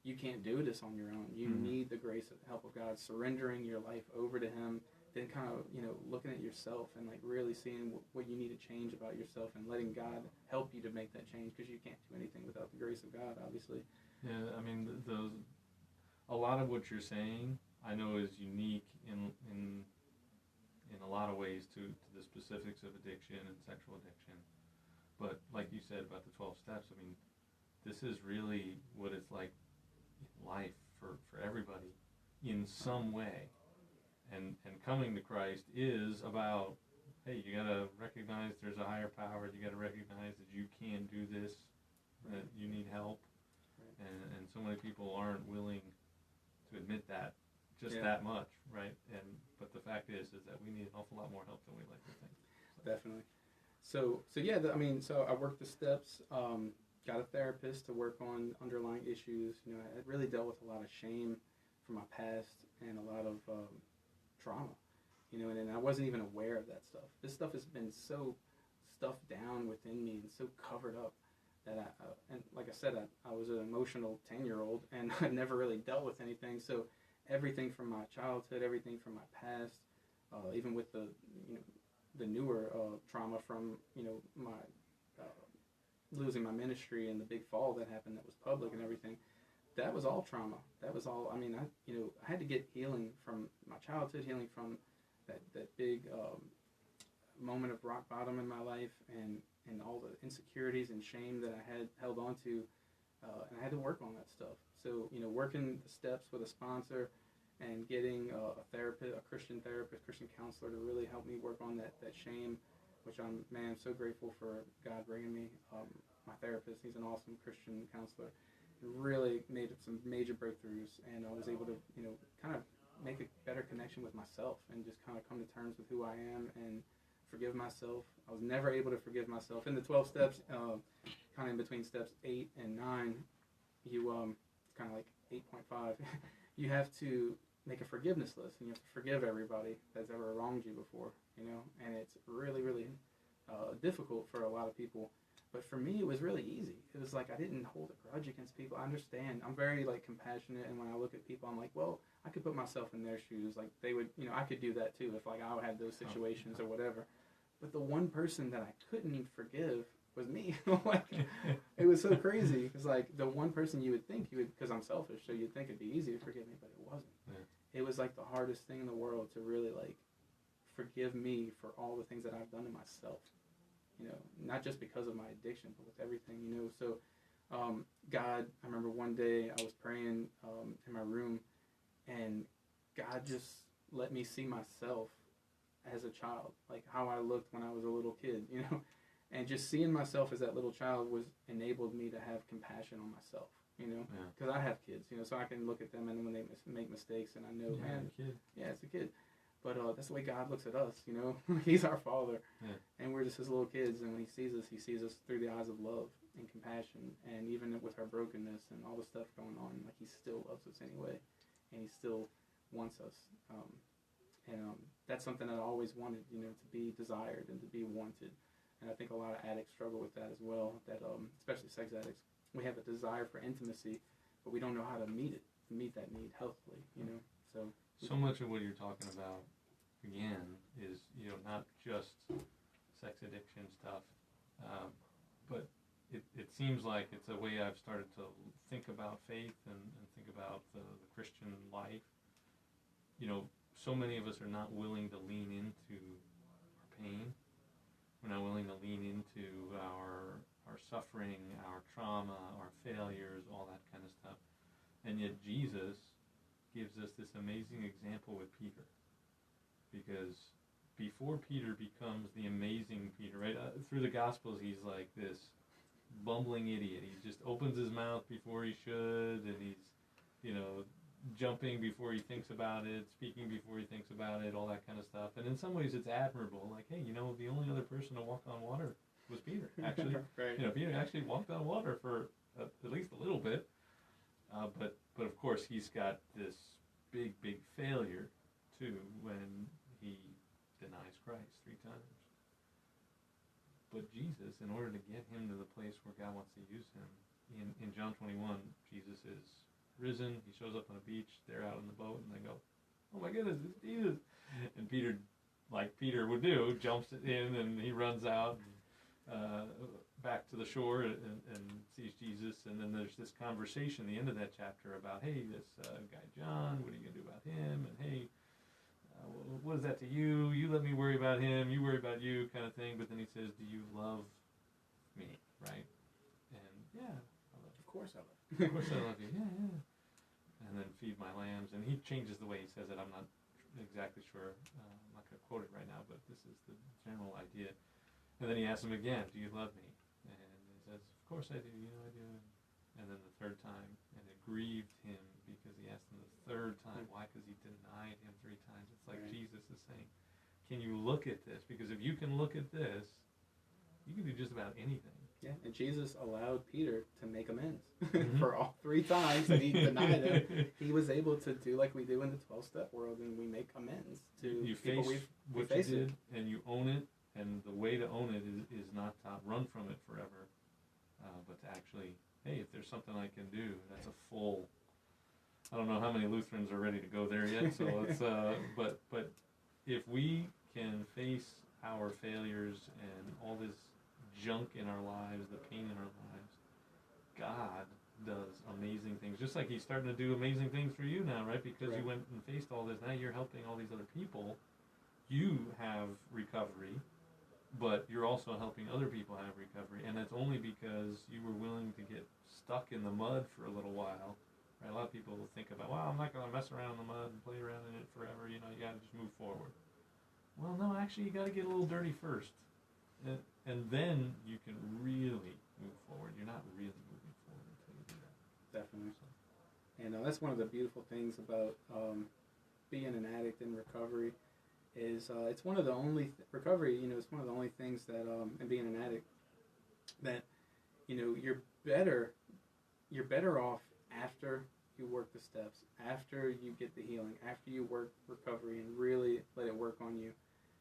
Speaker 2: you can't do this on your own. You need the grace and help of God, surrendering your life over to Him, then kind of, looking at yourself and like really seeing what you need to change about yourself and letting God help you to make that change, because you can't do anything without the grace of God, obviously.
Speaker 1: Yeah, I mean, a lot of what you're saying, I know, is unique in a lot of ways to the specifics of addiction and sexual addiction. But like you said about the 12 steps, I mean, this is really what it's like in life for everybody in some way. And coming to Christ is about, hey, you got to recognize there's a higher power. You got to recognize that you can't do this, that you need help. Right. And so many people aren't willing to admit that that much, right? But the fact is that we need an awful lot more help than we like to think.
Speaker 2: Definitely. So I worked the steps, got a therapist to work on underlying issues. I really dealt with a lot of shame from my past and a lot of trauma, and I wasn't even aware of that stuff. This stuff has been so stuffed down within me and so covered up that and like I said, I was an emotional 10-year-old, and I never really dealt with anything. So everything from my childhood, everything from my past, even with the newer trauma from my losing my ministry and the big fall that happened that was public and everything. That was all trauma. That was all. I mean, I had to get healing from my childhood, healing from that big moment of rock bottom in my life, and all the insecurities and shame that I had held on to, and I had to work on that stuff. So working the steps with a sponsor and getting a therapist, a Christian therapist, Christian counselor to really help me work on that shame, which I'm so grateful for God bringing me. My therapist, he's an awesome Christian counselor. It really made some major breakthroughs, and I was able to, kind of make a better connection with myself and just kind of come to terms with who I am and forgive myself. I was never able to forgive myself. In the 12 steps, kind of in between steps 8 and 9, you, it's kind of like 8.5, you have to make a forgiveness list, and you have to forgive everybody that's ever wronged you before, and it's really, really difficult for a lot of people. But for me, it was really easy. It was like I didn't hold a grudge against people. I understand. I'm very compassionate, and when I look at people, I'm like, well, I could put myself in their shoes. Like they would, I could do that too if I had those situations or whatever. But the one person that I couldn't forgive was me. It was so crazy because the one person you would think because I'm selfish, so you'd think it'd be easy to forgive me, but it wasn't. Yeah. It was the hardest thing in the world to really forgive me for all the things that I've done to myself. Not just because of my addiction, but with everything, So, God, I remember one day I was praying in my room, and God just let me see myself as a child, like how I looked when I was a little kid, and just seeing myself as that little child enabled me to have compassion on myself, because I have kids, so I can look at them and when they make mistakes, and I know, it's a kid. But that's the way God looks at us, He's our Father, and we're just His little kids. And when He sees us through the eyes of love and compassion. And even with our brokenness and all the stuff going on, He still loves us anyway, and He still wants us. And that's something that I always wanted, to be desired and to be wanted. And I think a lot of addicts struggle with that as well, that especially sex addicts. We have a desire for intimacy, but we don't know how to meet that need healthily,
Speaker 1: So much of what you're talking about, again, is, not just sex addiction stuff, but it seems like it's a way I've started to think about faith and think about the Christian life. So many of us are not willing to lean into our pain. We're not willing to lean into our suffering, our trauma, our failures, all that kind of stuff. And yet Jesus gives us this amazing example with Peter. Because before Peter becomes the amazing Peter, right? Through the Gospels, he's like this bumbling idiot. He just opens his mouth before he should, and he's, jumping before he thinks about it, speaking before he thinks about it, all that kind of stuff. And in some ways, it's admirable. Like, hey, the only other person to walk on water was Peter, actually.
Speaker 2: Right.
Speaker 1: Peter actually walked on water for at least a little bit. But of course, he's got this big failure, too, when he denies Christ 3 times. But Jesus, in order to get him to the place where God wants to use him, in John 21, Jesus is risen. He shows up on a beach. They're out in the boat, and they go, "Oh my goodness, it's Jesus!" And Peter, like Peter would do, jumps in, and he runs out back to the shore and sees Jesus. And then there's this conversation at the end of that chapter about, hey, this guy John, what are you going to do about him? And hey, what is that to you? You let me worry about him. You worry about you, kind of thing. But then he says, do you love me? Right? And yeah, I love you.
Speaker 2: Of course I love you.
Speaker 1: Of course I love you. Yeah. And then feed my lambs. And he changes the way he says it. I'm not exactly sure. I'm not going to quote it right now, but this is the general idea. And then he asks him again, do you love me? And he says, of course I do. I do. And then the third time, and it grieved him because he asked him the third time. Why? Because he denied him 3 times. It's like Jesus is saying, can you look at this? Because if you can look at this, you can do just about anything.
Speaker 2: Yeah, and Jesus allowed Peter to make amends for all 3 times that he denied him. He was able to do like we do in the 12-step world, and we make amends to
Speaker 1: you
Speaker 2: people
Speaker 1: face what you did, and you own it. And the way to own it is not to run from it forever, but to actually, hey, if there's something I can do, that's a full. I don't know how many Lutherans are ready to go there yet. So let's. But if we can face our failures and all this junk in our lives, the pain in our lives, God does amazing things. Just like He's starting to do amazing things for you now, right? Because you went and faced all this. Now you're helping all these other people. You have recovery, but you're also helping other people have recovery. And that's only because you were willing to get stuck in the mud for a little while. Right? A lot of people will think about, well, I'm not going to mess around in the mud and play around in it forever. You got to just move forward. Well, no, actually, you got to get a little dirty first. And then you can really move forward. You're not really moving forward until you do that.
Speaker 2: Definitely. And that's one of the beautiful things about being an addict in recovery is it's one of the only recovery. It's one of the only things that and being an addict that you're better off after you work the steps, after you get the healing, after you work recovery and really let it work on you,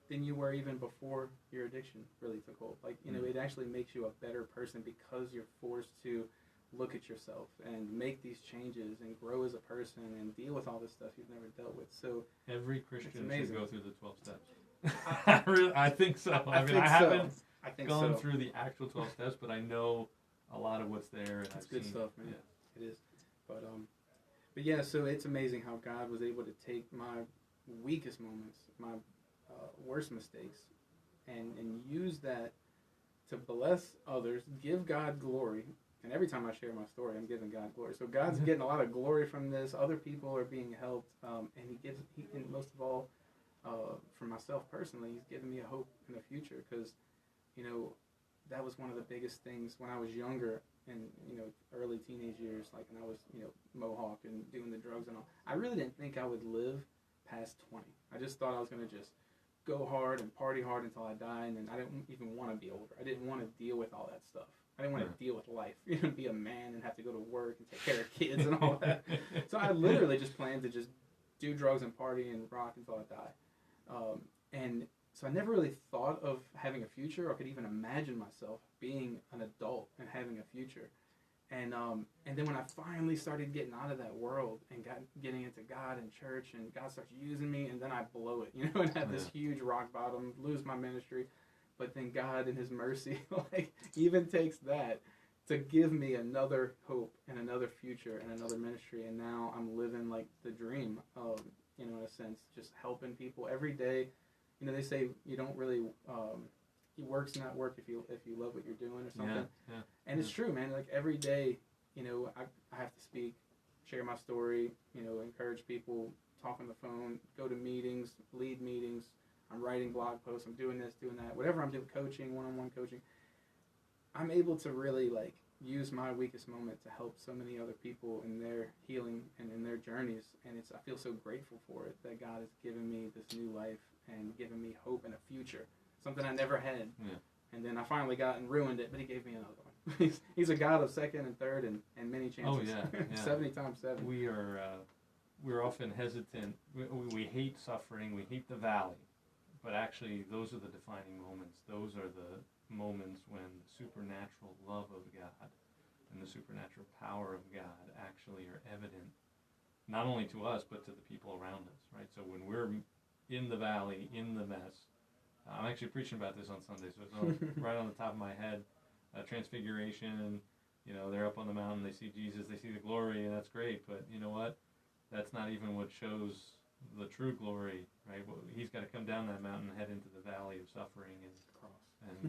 Speaker 2: than you were even before your addiction really took hold. Like, it actually makes you a better person because you're forced to look at yourself and make these changes and grow as a person and deal with all this stuff you've never dealt with. So
Speaker 1: every Christian should go through the 12 steps. I think so. I haven't gone through the actual 12 steps, but I know a lot of what's there. And
Speaker 2: it's good stuff, man. Yeah. It is. But yeah, so it's amazing how God was able to take my weakest moments, my worst mistakes, and use that to bless others, give God glory. And every time I share my story, I'm giving God glory. So God's getting a lot of glory from this. Other people are being helped, and and most of all, for myself personally, He's given me a hope in the future. Because, that was one of the biggest things when I was younger, and early teenage years, like when I was mohawk and doing the drugs and all. I really didn't think I would live past 20. I just thought I was gonna just go hard and party hard until I die, and then I didn't even want to be older. I didn't want to deal with all that stuff. I didn't want to deal with life, be a man and have to go to work and take care of kids and all that. So I literally just planned to just do drugs and party and rock until I die. And so I never really thought of having a future, or could even imagine myself being an adult and having a future. And then when I finally started getting out of that world and getting into God and church, and God starts using me, and then I blow it, and have this huge rock bottom, lose my ministry. But then God in his mercy, like, even takes that to give me another hope and another future and another ministry. And now I'm living like the dream of, in a sense, just helping people every day. They say you don't really, work's not work if you love what you're doing or something.
Speaker 1: Yeah.
Speaker 2: And it's true, man. Like, every day, I have to speak, share my story, encourage people, talk on the phone, go to meetings, lead meetings. I'm writing blog posts. I'm doing this, doing that. Whatever I'm doing, coaching, one-on-one coaching. I'm able to really, like, use my weakest moment to help so many other people in their healing and in their journeys. And I feel so grateful for it, that God has given me this new life and given me hope and a future, something I never had. Yeah. And then I finally got and ruined it, but he gave me another one. He's a God of second and third and many chances.
Speaker 1: Oh, yeah.
Speaker 2: 70 times 7.
Speaker 1: We're often hesitant. We hate suffering. We hate the valley. But actually, those are the defining moments. Those are the moments when the supernatural love of God and the supernatural power of God actually are evident, not only to us, but to the people around us, right? So when we're in the valley, in the mess, I'm actually preaching about this on Sunday, so it's right on the top of my head. Transfiguration, they're up on the mountain, they see Jesus, they see the glory, and that's great, but you know what? That's not even what shows the true glory, right? Well, he's got to come down that mountain and head into the valley of suffering and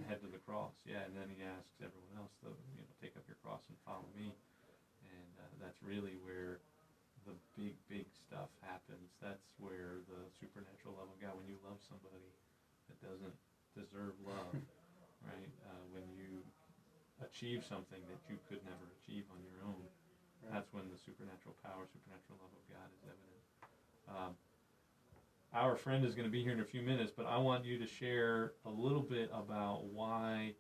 Speaker 1: head to the cross. Yeah, and then he asks everyone else to take up your cross and follow me. And that's really where the big stuff happens. That's where the supernatural love of God, when you love somebody that doesn't deserve love, right? When you achieve something that you could never achieve on your own, that's when the supernatural power, supernatural love of God is evident. Our friend is going to be here in a few minutes, but I want you to share a little bit about why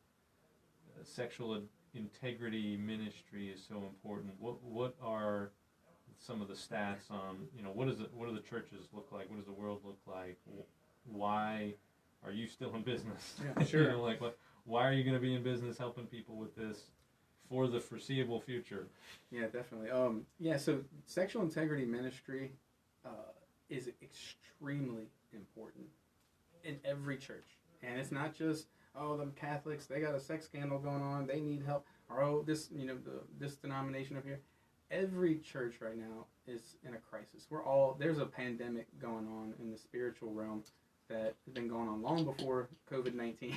Speaker 1: sexual integrity ministry is so important. What are some of the stats on, what do the churches look like? What does the world look like? Why are you still in business?
Speaker 2: Yeah, sure.
Speaker 1: Why are you going to be in business helping people with this for the foreseeable future?
Speaker 2: Yeah, definitely. So sexual integrity ministry is extremely important in every church. And it's not just, them Catholics, they got a sex scandal going on, they need help, or this denomination over here. Every church right now is in a crisis. There's a pandemic going on in the spiritual realm that has been going on long before COVID-19.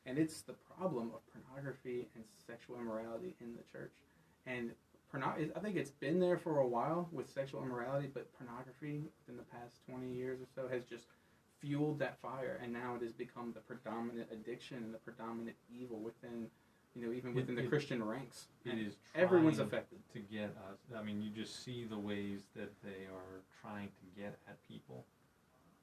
Speaker 2: And it's the problem of pornography and sexual immorality in the church. And I think it's been there for a while with sexual immorality, but pornography in the past 20 years or so has just fueled that fire, and now it has become the predominant addiction and the predominant evil within, even within the Christian ranks.
Speaker 1: It is
Speaker 2: everyone's affected
Speaker 1: to get us. I mean, you just see the ways that they are trying to get at people,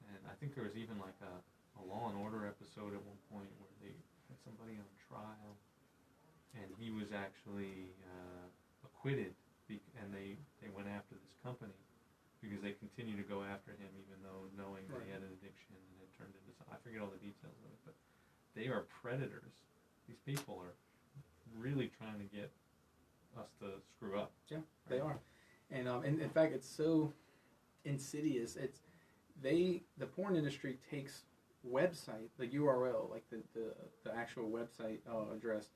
Speaker 1: and I think there was even like a Law and Order episode at one point where they had somebody on trial, and he was actually acquitted, and they went after this company because they continue to go after him even though knowing that he had an addiction and it turned into something. I forget all the details of it, but they are predators. These people are really trying to get us to screw up.
Speaker 2: Yeah, right? They are. And in fact, it's so insidious. The porn industry takes website, the URL, like the actual website address,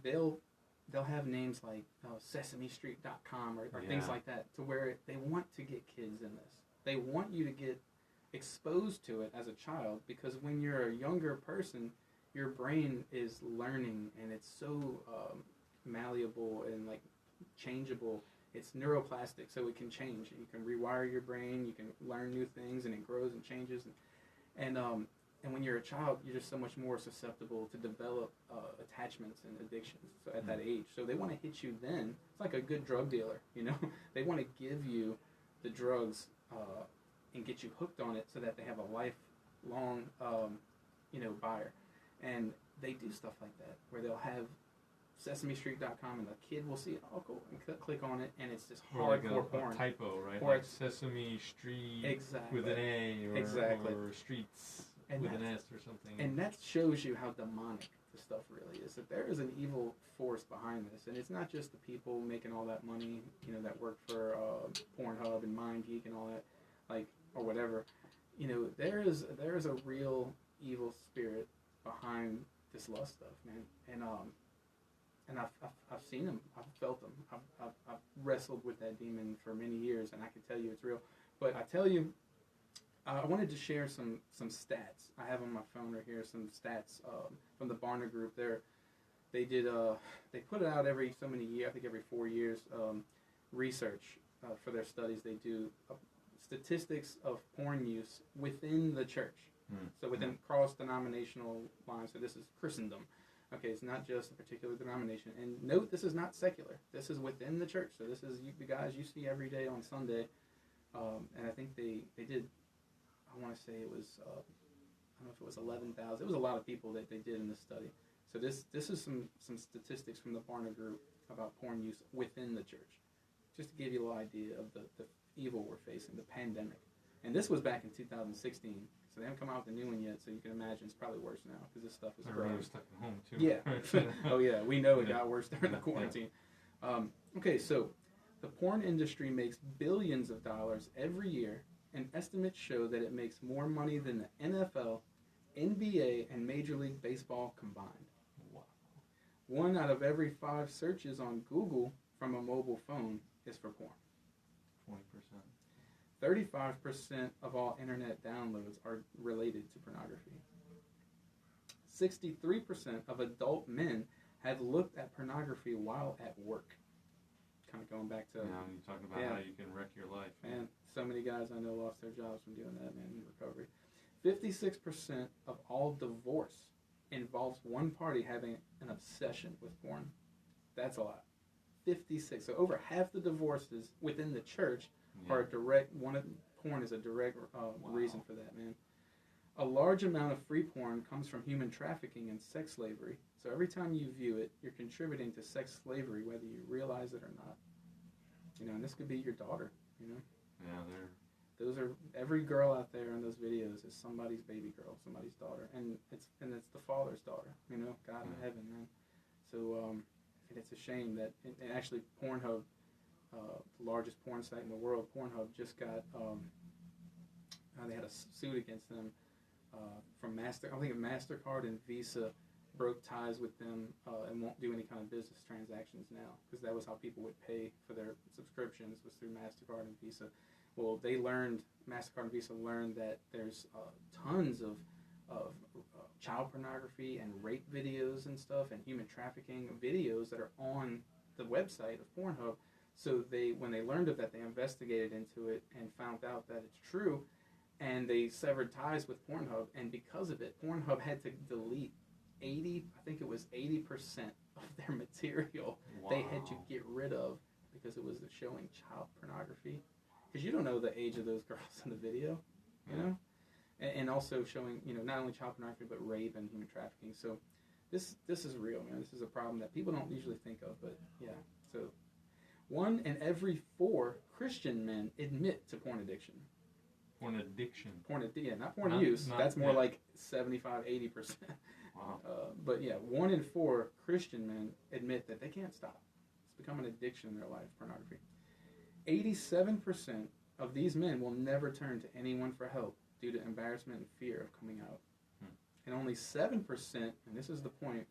Speaker 2: they'll have names like SesameStreet.com or things like that, to where they want to get kids in this. They want you to get exposed to it as a child, because when you're a younger person, your brain is learning, and it's so malleable and like changeable. It's neuroplastic, so it can change. You can rewire your brain. You can learn new things, and it grows and changes. And when you're a child, you're just so much more susceptible to develop attachments and addictions at that age. So they want to hit you then. It's like a good drug dealer, They want to give you the drugs and get you hooked on it so that they have a lifelong, buyer. And they do stuff like that, where they'll have SesameStreet.com, and the kid will see it, oh cool, and click on it, and it's just hardcore porn.
Speaker 1: A typo, right?
Speaker 2: Or
Speaker 1: like Sesame Street
Speaker 2: exactly.
Speaker 1: with an A, or,
Speaker 2: exactly.
Speaker 1: or Streets.
Speaker 2: And
Speaker 1: with an S or something.
Speaker 2: And that shows you how demonic the stuff really is. That there is an evil force behind this, and it's not just the people making all that money, you know, that work for Pornhub and MindGeek and all that, like, or whatever. You know, there is a real evil spirit behind this lust stuff, man. And I've seen them, I've felt them, I've wrestled with that demon for many years, and I can tell you it's real. But I tell you, I wanted to share some stats. I have on my phone right here some stats from the Barna Group. They put it out every so many years, I think every 4 years, research for their studies. They do statistics of porn use within the church. So within cross-denominational lines. So this is Christendom. Okay, it's not just a particular denomination. And note, this is not secular. This is within the church. So this is the guys you see every day on Sunday. And I think they did, I want to say it was, I don't know if it was 11,000. It was a lot of people that they did in this study. So this is some statistics from the Barna Group about porn use within the church. Just to give you a little idea of the evil we're facing, the pandemic. And this was back in 2016. So they haven't come out with a new one yet, so you can imagine it's probably worse now because this stuff is
Speaker 1: Everybody was stuck at home, too.
Speaker 2: Yeah. Oh, yeah. We know it got worse during the quarantine. Okay, so the porn industry makes billions of dollars every year, and estimates show that it makes more money than the NFL, NBA, and Major League Baseball combined.
Speaker 1: Wow.
Speaker 2: 1 out of every 5 searches on Google from a mobile phone is for porn.
Speaker 1: 20%.
Speaker 2: 35% of all internet downloads are related to pornography. 63% of adult men have looked at pornography while at work. Kind of going back to...
Speaker 1: Now you're talking about how you can wreck your life.
Speaker 2: Man, so many guys I know lost their jobs from doing that, man, in recovery. 56% of all divorce involves one party having an obsession with porn. That's a lot. 56. So over half the divorces within the church are direct. Porn is a direct reason for that, man. A large amount of free porn comes from human trafficking and sex slavery. So every time you view it, you're contributing to sex slavery, whether you realize it or not. You know, and this could be your daughter. You know.
Speaker 1: Yeah,
Speaker 2: those are every girl out there in those videos is somebody's baby girl, somebody's daughter, and it's the father's daughter. You know, God in heaven, man. So and it's a shame that and actually Pornhub. The largest porn site in the world, Pornhub, just got they had a suit against them from I think MasterCard and Visa broke ties with them and won't do any kind of business transactions now because that was how people would pay for their subscriptions was through MasterCard and Visa. Well, MasterCard and Visa learned that there's tons of child pornography and rape videos and stuff and human trafficking videos that are on the website of Pornhub. So when they learned of that, they investigated into it and found out that it's true, and they severed ties with Pornhub. And because of it, Pornhub had to delete 80% of their material.
Speaker 1: Wow.
Speaker 2: They had to get rid of because it was showing child pornography. Because you don't know the age of those girls in the video, you know, and also showing not only child pornography but rape and human trafficking. So this is real, man. This is a problem that people don't usually think of, but yeah. So 1 in every 4 Christian men admit to porn addiction.
Speaker 1: Porn addiction.
Speaker 2: Not porn use. That's more like 75, 80%.
Speaker 1: Wow.
Speaker 2: But yeah, 1 in 4 Christian men admit that they can't stop. It's become an addiction in their life, pornography. 87% of these men will never turn to anyone for help due to embarrassment and fear of coming out. And only 7%, and this is the point,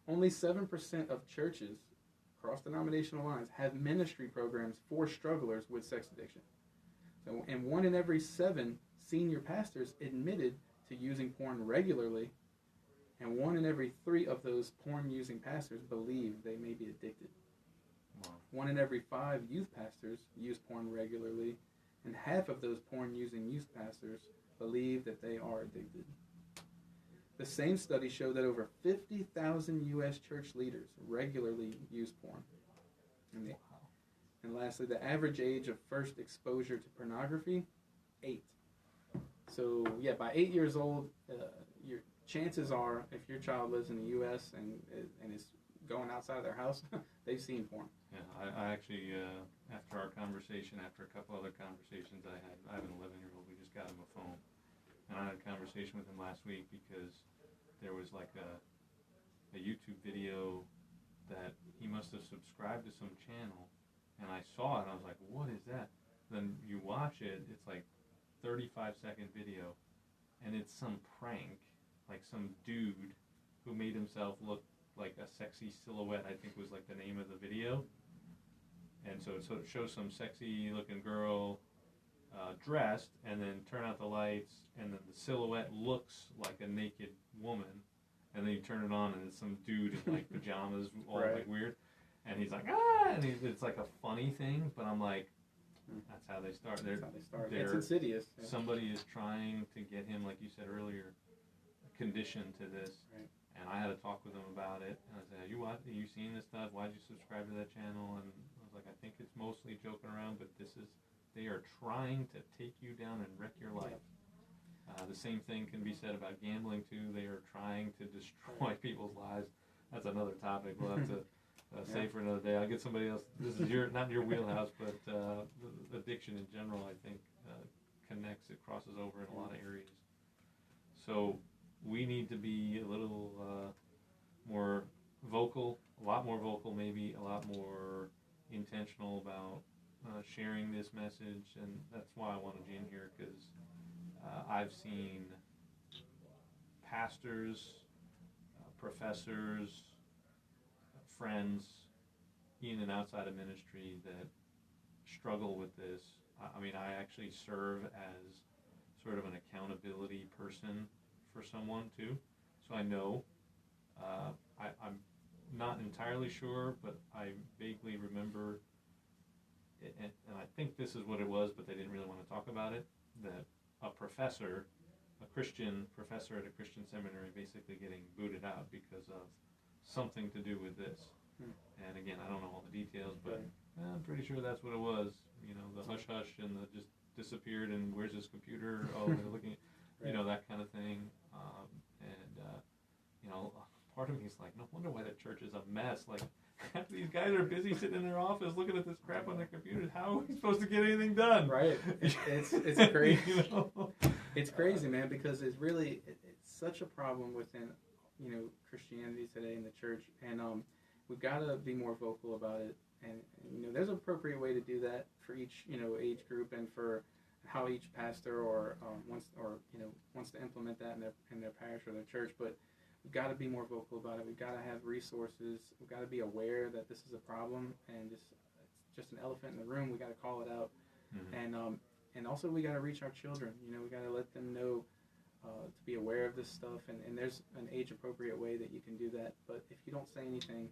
Speaker 2: only 7% of churches cross-denominational lines have ministry programs for strugglers with sex addiction. So, and 1 in every 7 senior pastors admitted to using porn regularly, and 1 in every 3 of those porn-using pastors believe they may be addicted.
Speaker 1: Wow.
Speaker 2: 1 in every 5 youth pastors use porn regularly, and half of those porn-using youth pastors believe that they are addicted. The same study showed that over 50,000 U.S. church leaders regularly use porn. And lastly, the average age of first exposure to pornography, 8. So, yeah, by 8 years old, your chances are, if your child lives in the U.S. and is going outside of their house, they've seen porn.
Speaker 1: Yeah, I actually, after our conversation, after a couple other conversations I have an 11-year-old, we just got him a phone. And I had a conversation with him last week because there was like a YouTube video that he must have subscribed to some channel, and I saw it and I was like, what is that? Then you watch it, it's like 35-second video, and it's some prank, like some dude who made himself look like a sexy silhouette, I think was like the name of the video. And so it shows some sexy looking girl dressed, and then turn out the lights, and then the silhouette looks like a naked woman, and then you turn it on and it's some dude in like pajamas, all
Speaker 2: Right.
Speaker 1: like weird, and he's like, ah, and it's like a funny thing, but I'm like, that's how they start.
Speaker 2: That's how they start. It's insidious. Yeah.
Speaker 1: Somebody is trying to get him, like you said earlier, conditioned to this.
Speaker 2: Right.
Speaker 1: And I had to talk with him about it. And I said, Are you seen this stuff? Why'd you subscribe to that channel? And I was like, I think it's mostly joking around, but they are trying to take you down and wreck your life. The same thing can be said about gambling too. They are trying to destroy people's lives. That's another topic we'll have to save for another day. I'll get somebody else. This is not your wheelhouse, but addiction in general, I think, connects. It crosses over in a lot of areas. So we need to be a little more vocal, a lot more vocal, maybe a lot more intentional about sharing this message, and that's why I wanted you in here, because I've seen pastors, professors, friends, in and outside of ministry that struggle with this. I mean, I actually serve as sort of an accountability person for someone too, so I know. I'm not entirely sure, but I vaguely remember, and I think this is what it was, but they didn't really want to talk about it, that a professor, a Christian professor at a Christian seminary, basically getting booted out because of something to do with this. And again, I don't know all the details, but I'm pretty sure that's what it was. You know, the hush-hush and the just disappeared, and where's his computer? Oh, they're looking at, you know, that kind of thing. You know, part of me is like, no wonder why the church is a mess. Like, after these guys are busy sitting in their office looking at this crap on their computers, how are we supposed to get anything done?
Speaker 2: Right. It's crazy. You know? It's crazy, man, because it's such a problem within, you know, Christianity today in the church, and we've got to be more vocal about it. And you know, there's an appropriate way to do that for each, you know, age group, and for how each pastor or wants to implement that in their parish or their church. But we've got to be more vocal about it. We've got to have resources. We've got to be aware that this is a problem, and it's just an elephant in the room. We got to call it out, and also we got to reach our children. You know, we got to let them know to be aware of this stuff. And there's an age-appropriate way that you can do that. But if you don't say anything,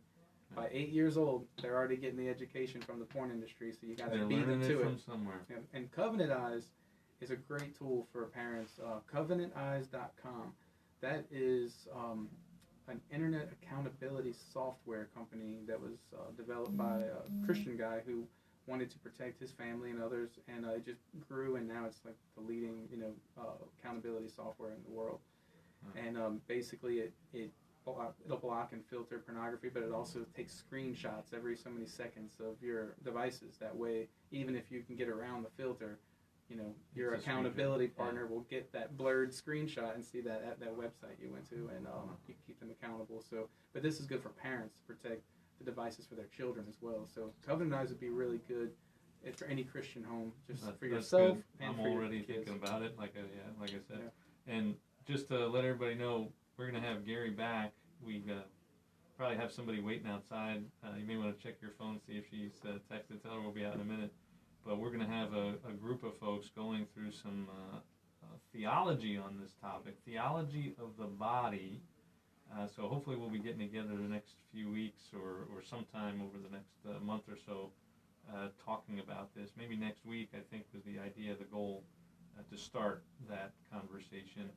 Speaker 2: by 8 years old, they're already getting the education from the porn industry. So you got to beat them to it
Speaker 1: from somewhere.
Speaker 2: And Covenant Eyes is a great tool for parents. CovenantEyes.com. That is an internet accountability software company that was developed by a Christian guy who wanted to protect his family and others, and it just grew, and now it's like the leading, you know, accountability software in the world. And basically, it'll block and filter pornography, but it also takes screenshots every so many seconds of your devices. That way, even if you can get around the filter, you know, your accountability partner will get that blurred screenshot and see that at that website you went to, and you can keep them accountable. So, but this is good for parents to protect the devices for their children as well. So Covenant Eyes would be really good for any Christian home, just for yourself and for your kids. I'm already
Speaker 1: thinking about it, like I said. Yeah. And just to let everybody know, we're going to have Gary back. We probably have somebody waiting outside. You may want to check your phone, see if she's texted. Tell her we'll be out in a minute. But we're going to have a group of folks going through some theology on this topic, theology of the body. So hopefully we'll be getting together the next few weeks or sometime over the next month or so talking about this. Maybe next week, I think, was the idea, the goal, to start that conversation,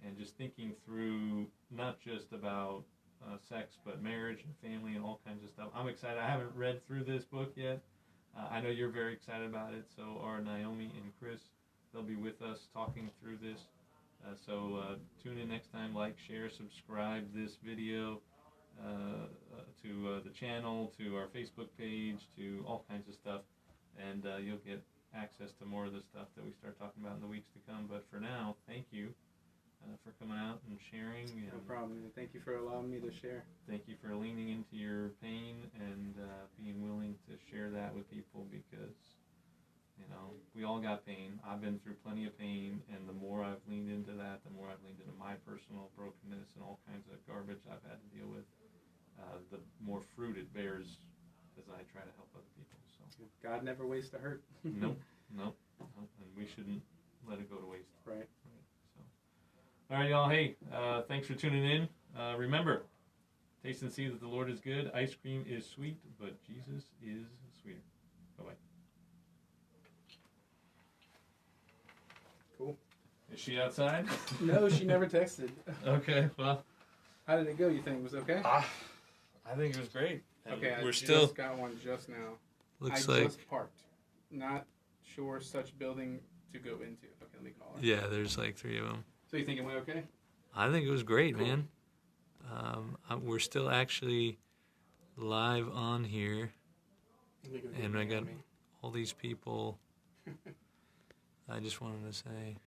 Speaker 1: and just thinking through not just about sex, but marriage and family and all kinds of stuff. I'm excited. I haven't read through this book yet. I know you're very excited about it. So are Naomi and Chris. They'll be with us talking through this. So tune in next time. Like, share, subscribe this video to the channel, to our Facebook page, to all kinds of stuff. And you'll get access to more of the stuff that we start talking about in the weeks to come. But for now, thank you. for coming out and sharing. And
Speaker 2: no problem. And thank you for allowing me to share.
Speaker 1: thank you for leaning into your pain and being willing to share that with people, because, you know, we all got pain. I've been through plenty of pain, and the more I've leaned into that, the more I've leaned into my personal brokenness and all kinds of garbage I've had to deal with, the more fruit it bears as I try to help other people. So
Speaker 2: God never wastes a hurt.
Speaker 1: nope, and we shouldn't let it go to waste.
Speaker 2: Right.
Speaker 1: So, all right, y'all. Hey, thanks for tuning in. Remember, taste and see that the Lord is good. Ice cream is sweet, but Jesus is sweeter. Bye-bye.
Speaker 2: Cool.
Speaker 1: Is she outside?
Speaker 2: No, she never texted.
Speaker 1: Okay, well.
Speaker 2: How did it go, you think? Was it okay?
Speaker 1: I think it was great. And
Speaker 2: Okay, I
Speaker 1: we're
Speaker 2: just
Speaker 1: still.
Speaker 2: got one just now.
Speaker 3: Looks
Speaker 2: I
Speaker 3: like,
Speaker 2: just parked. Not sure such building to go into. Okay, let me call her.
Speaker 3: yeah, there's like 3 of them.
Speaker 2: So you think it went okay?
Speaker 3: I think it was great,
Speaker 2: Cool.
Speaker 3: man. We're still actually live on here, and I got all these people. I just wanted to say